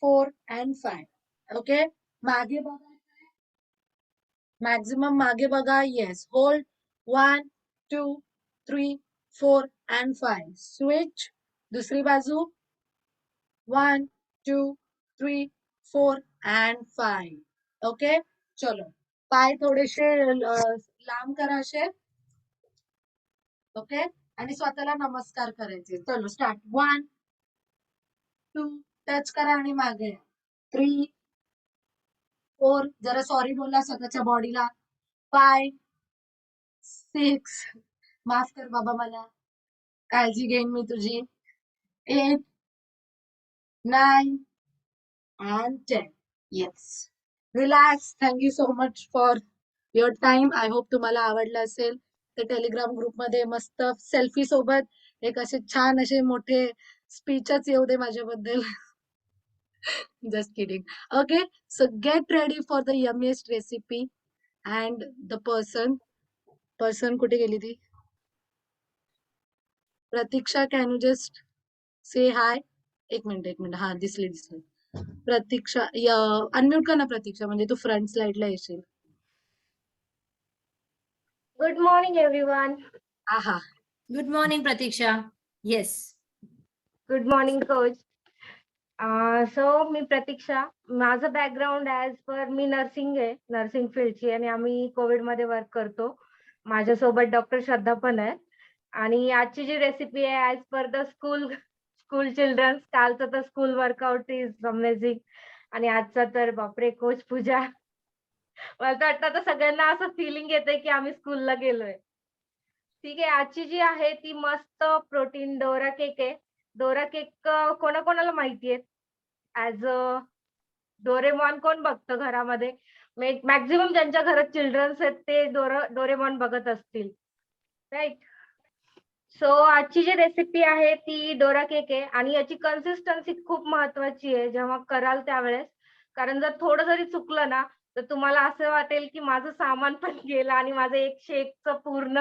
4 and 5 ओके मागे बघा मॅक्झिमम मागे बघा येस होल्ड 1 2 3 4 and 5 स्विच दुसरी बाजू 1 2 3 4 and 5 ओके चलो पाय थोडेसे लांब करा असे ओके आणि स्वतःला नमस्कार करायचे चलो स्टार्ट 1 2 टच करा आणि मागे 3 4 जरा सॉरी बोला स्वतःच्या बॉडीला 5 6 माफ कर बाबा मला काळजी घेईन मी तुझी 8 9 and 10 yes relax thank you so much for your time I hope तुम्हाला आवडलं असेल तर टेलिग्राम ग्रुप मध्ये मस्त सेल्फी सोबत एक असे छान असे मोठे स्पीचच येऊ दे माझ्याबद्दल just kidding okay so get ready for the yummiest recipe and the person कुठे गेली ती प्रतीक्षा can you just say hi एक मिनिट हा दिसली प्रतीक्षा अनम्यूट कर ना प्रतीक्षा म्हणजे तू फ्रंट स्लाइडला येशील गुड मॉर्निंग एव्हरीवन. आहा good morning Pratiksha. Yes. Good morning coach. So मी प्रतीक्षा. माझं बॅकग्राऊंड ॲज पर मी नर्सिंग आहे, नर्सिंग फील्डची आणि आम्ही कोविडमध्ये वर्क करतो. माझ्यासोबत डॉक्टर श्रद्धा पण आहे आणि आजची जी रेसिपी आहे as per the school childrens. कालचं तर स्कूल वर्कआउट इज अमेझिंग आणि आजचा तर बापरे कोच पूजा. मला तर वाटतं आता सगळ्यांना असं फिलिंग येतंय की आम्ही स्कूलला गेलोय. ठीक आहे, आजची जी आहे ती मस्त प्रोटीन डोरा केक आहे. डोरा केक कोणाकोणाला माहिती आहे? ऍज अ डोरेमॉन कोण बघतं घरामध्ये? मॅक्झिमम ज्यांच्या घरात चिल्ड्रन्स आहेत ते डोरेमॉन बघत असतील, राईट? सो आजची जी रेसिपी आहे ती डोरा केक आहे आणि याची कन्सिस्टन्सी खूप महत्वाची आहे जेव्हा कराल त्यावेळेस. कारण जर थोडं जरी चुकलं ना तर तुम्हाला असं वाटेल की माझं सामान पण गेलं आणि माझं एक शेकचं पूर्ण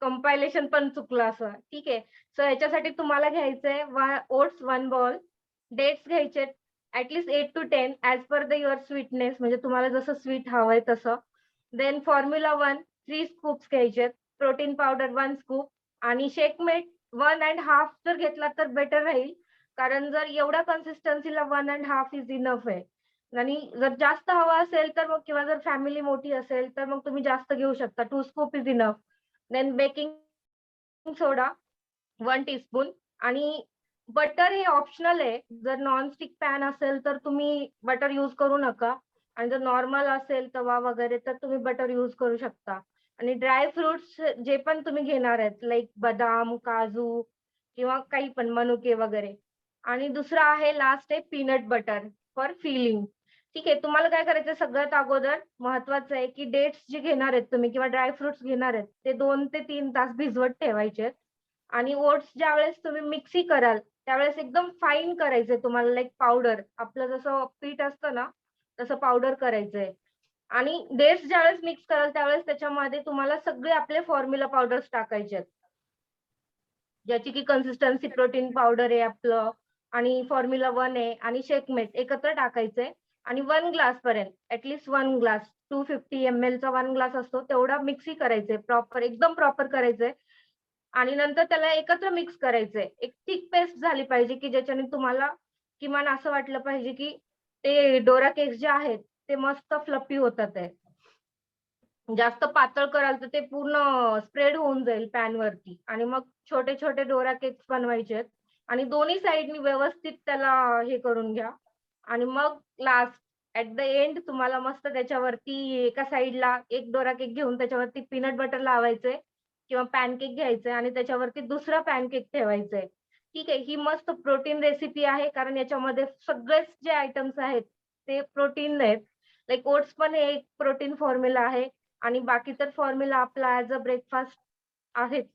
कंपायलेशन पण चुकलं असं. ठीक आहे, सो याच्यासाठी तुम्हाला घ्यायचंय ओट्स 1 बॉल, डेट्स घ्यायचे at least 8 to 10 as per the your sweetness, म्हणजे तुम्हाला जसं स्वीट हवंय तसं. देन फॉर्म्युला 1 3 स्कूप्स घ्यायचे, प्रोटीन पावडर 1 स्कूप आणि शेकमेट 1.5 जर घेतला तर बेटर राहील. कारण जर एवढ्या कन्सिस्टन्सीला 1.5 इज इनफ आहे. आणि जर जास्त हवा असेल तर मग किंवा जर फॅमिली मोठी असेल तर मग तुम्ही जास्त घेऊ शकता. 2 scoop is enough. Then baking soda 1 teaspoon आणि बटर हे ऑप्शनल आहे. जर नॉनस्टिक पॅन असेल तर तुम्ही बटर यूज करू नका आणि जर नॉर्मल असेल तवा वगैरे तर तुम्ही बटर यूज करू शकता. आणि ड्राय फ्रुट्स जे पण तुम्ही घेणार आहेत लाईक बदाम, काजू किंवा काही पण मनुके वगैरे. आणि दुसरा आहे लास्ट आहे पीनट बटर फॉर फिलिंग. ठीक आहे, तुम्हाला काय करायचं सगळ्यात अगोदर महत्वाचं आहे की डेट्स जे घेणार आहेत तुम्ही किंवा ड्राय फ्रुट्स घेणार आहेत ते 2 ते 3 तास भिजवत ठेवायचे. आणि ओट्स ज्या वेळेस तुम्ही मिक्सी कराल त्यावेळेस एकदम फाईन करायचंय तुम्हाला, लाईक पावडर. आपलं जसं पीठ असतं ना तसं पावडर करायचंय. आणि डेट्स ज्यावेळेस मिक्स कराल त्यावेळेस त्याच्यामध्ये तुम्हाला सगळे आपले फॉर्म्युला पावडर्स टाकायचे आहेत, ज्याची की कन्सिस्टन्सी प्रोटीन पावडर आहे आपलं आणि फॉर्म्युला 1 आहे आणि शेकमेट एकत्र टाकायचंय. आणि 1 ग्लास पर्यंत ऍटलीस्ट 1 ग्लास 250 ml चा 1 ग्लास असतो तेवढा मिक्सी करायचंय प्रॉपर, एकदम प्रॉपर करायचंय. आणि नंतर त्याला एकत्र मिक्स करायचंय. एक थिक पेस्ट झाली पाहिजे की ज्याच्याने तुम्हाला किमान असं वाटलं पाहिजे की ते डोरा केक्स जे आहेत ते मस्त फ्लफी होतात आहे. जास्त पातळ कराल तर ते पूर्ण स्प्रेड होऊन जाईल पॅन वरती. आणि मग छोटे छोटे डोरा केक्स बनवायचे आणि दोन्ही साईडनी व्यवस्थित त्याला हे करून घ्या. आणि मग लास्ट ऍट द एंड तुम्हाला मस्त त्याच्यावरती एका साईडला एक डोरा केक घेऊन त्याच्यावरती पीनट बटर लावायचंय किंवा पॅनकेक घ्यायचंय आणि त्याच्यावरती दुसरा पॅनकेक ठेवायचंय. ठीक आहे, ही मस्त प्रोटीन रेसिपी आहे कारण याच्यामध्ये सगळेच जे आयटम्स आहेत ते प्रोटीन आहेत. लाईक ओट्स पण एक प्रोटीन फॉर्म्युला आहे आणि बाकी तर फॉर्म्युला आपला ऍज अ ब्रेकफास्ट आहेच.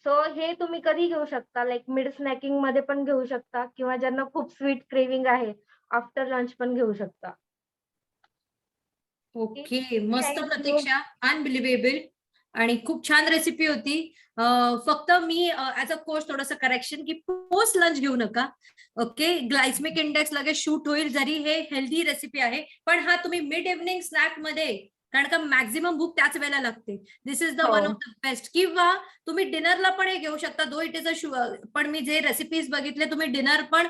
सो हे तुम्ही कधी घेऊ शकता, लाईक मिड स्नॅकिंग मध्ये पण घेऊ शकता किंवा ज्यांना खूप स्वीट क्रेविंग आहे आफ्टर लंच पण घेऊ शकता. ओके, मस्त Thank you. प्रतीक्षा, अनबिलिव्हेबल आणि खूप छान रेसिपी होती. फक्त मी ऍज अ कोच थोडंसं करेक्शन की पोस्ट लंच घेऊ नका. ओके, ग्लायसेमिक इंडेक्स लगेच शूट होईल जरी हे हेल्दी रेसिपी आहे. पण हा तुम्ही मिड इव्हनिंग स्नॅक मध्ये, कारण का मॅक्झिमम भूक त्याच वेळेला लागते. दिस इज द वन हो. Of the best. किंवा तुम्ही डिनरला पण हे घेऊ शकता, दो इट इज अ पण मी जे रेसिपीज बघितले तुम्ही डिनर पण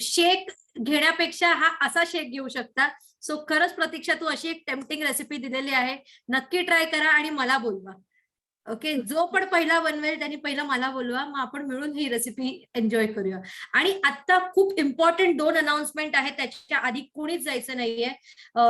शेक घेण्यापेक्षा हा असा शेक घेऊ शकता. सो खरंच प्रतीक्षा तू अशी एक टेम्पटिंग रेसिपी दिलेली आहे, नक्की ट्राय करा आणि मला बोलवा. ओके, जो पण पहिला बनवेल त्यांनी पहिला मला बोलवा, मग आपण मिळून ही रेसिपी एन्जॉय करूया. आणि आता खूप इम्पॉर्टंट 2 अनाउन्समेंट आहेत, त्याच्या आधी कोणीच जायचं नाहीये.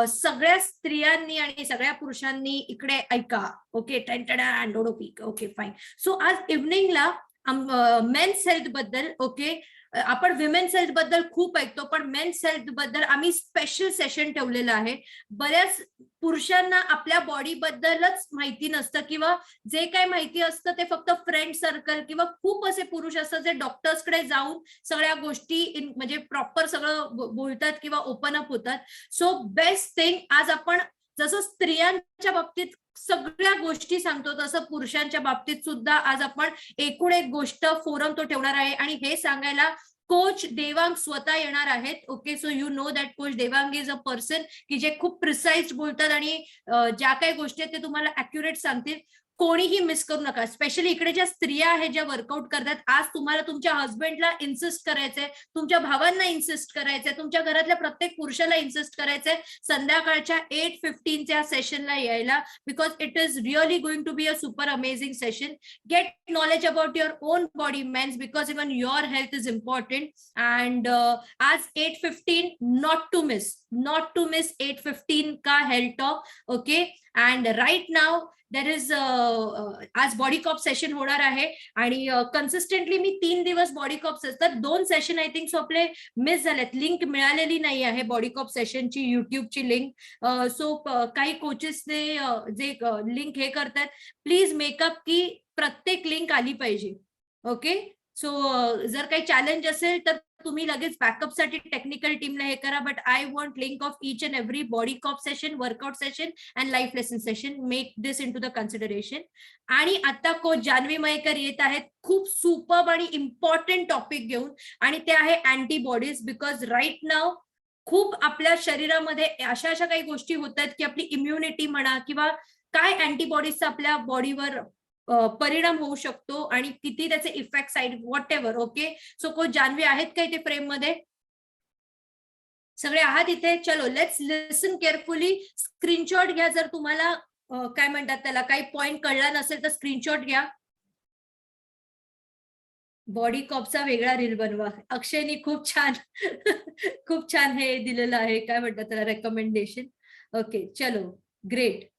सगळ्या स्त्रियांनी आणि सगळ्या पुरुषांनी इकडे ऐका. Okay, peak. Okay fine. So आज इव्हनिंगला मेन्स हेल्थ बद्दल, ओके, आपण विमेन्स हेल्थ बद्दल खूप ऐकतो, पण मेन्स हेल्थ बद्दल आम्ही स्पेशल सेशन ठेवलेलं आहे. बऱ्याच पुरुषांना आपल्या बॉडी बद्दलच माहिती नसतं किंवा जे काय माहिती असतं ते फक्त फ्रेंड सर्कल किंवा खूप असे पुरुष असतात जे डॉक्टर्सकडे जाऊन सगळ्या गोष्टी म्हणजे प्रॉपर सगळं बोलतात किंवा ओपन अप होतात. सो बेस्ट थिंग, आज आपण जसं स्त्रियांच्या बाबतीत सगळ्या गोष्टी सांगतो तसं पुरुषांच्या बाबतीत सुद्धा आज आपण एकूण एक गोष्ट फोरम तो ठेवणार आहे आणि हे सांगायला कोच देवांग स्वतः येणार आहेत. Okay, so you know that coach Devang is a person की जे खूप प्रिसाइज बोलतात आणि ज्या काही गोष्टी आहेत ते तुम्हाला अॅक्युरेट सांगतील. कोणीही मिस करू नका. स्पेशली इकडे ज्या स्त्रिया आहेत ज्या वर्कआउट करतात, आज तुम्हाला तुमच्या हस्बंडला इन्सिस्ट करायचंय, तुमच्या भावांना इन्सिस्ट करायचंय, तुमच्या घरातल्या प्रत्येक पुरुषाला इन्सिस्ट करायचंय संध्याकाळच्या 8:15 सेशनला यायला, because it is really going to be a super amazing session. Get knowledge about your own body men's, because even your health is important. And आज 8:15 नॉट टू मिस 8:15 का health talk. Okay, and right now there is आज body cop session होणार आहे आणि consistently मी 3 दिवस body COP तर 2 session I think so आपले miss झालेत. लिंक मिळालेली नाही आहे बॉडी कॉप सेशनची, युट्यूबची लिंक. सो काही कोचेसने जे लिंक हे करतात, प्लीज मेकअप की प्रत्येक लिंक आली पाहिजे. ओके, सो जर काही चॅलेंज असेल तर तुम्ही लगेच बॅकअपसाठी टेक्निकल टीमला हे करा. But I want link of each and every body cop session, workout session and life lesson session. Make this in to the consideration. आणि आता कोच जान्हवी मयेकर येत आहेत खूप सुपर्ब आणि इम्पॉर्टंट टॉपिक घेऊन, आणि ते आहे अँटीबॉडीज. बिकॉज राईट नाव खूप आपल्या शरीरामध्ये अशा काही गोष्टी होत आहेत की आपली इम्युनिटी म्हणा किंवा काय अँटीबॉडीजचा आपल्या बॉडीवर परिणाम होऊ शकतो आणि किती त्याचे effect side whatever. Okay, so coach Janhavi आहेत का इथे फ्रेम मध्ये? सगळे आहात इथे? चलो लेट्स लिसन केअरफुली. स्क्रीनशॉट घ्या जर तुम्हाला काय म्हणतात त्याला काही पॉइंट कळला नसेल तर स्क्रीनशॉट घ्या. बॉडी कॉपचा वेगळा रील बनवा. अक्षयनी खूप छान खूप छान हे दिलेलं आहे, काय म्हणतात त्याला, रेकमेंडेशन. ओके, चलो ग्रेट.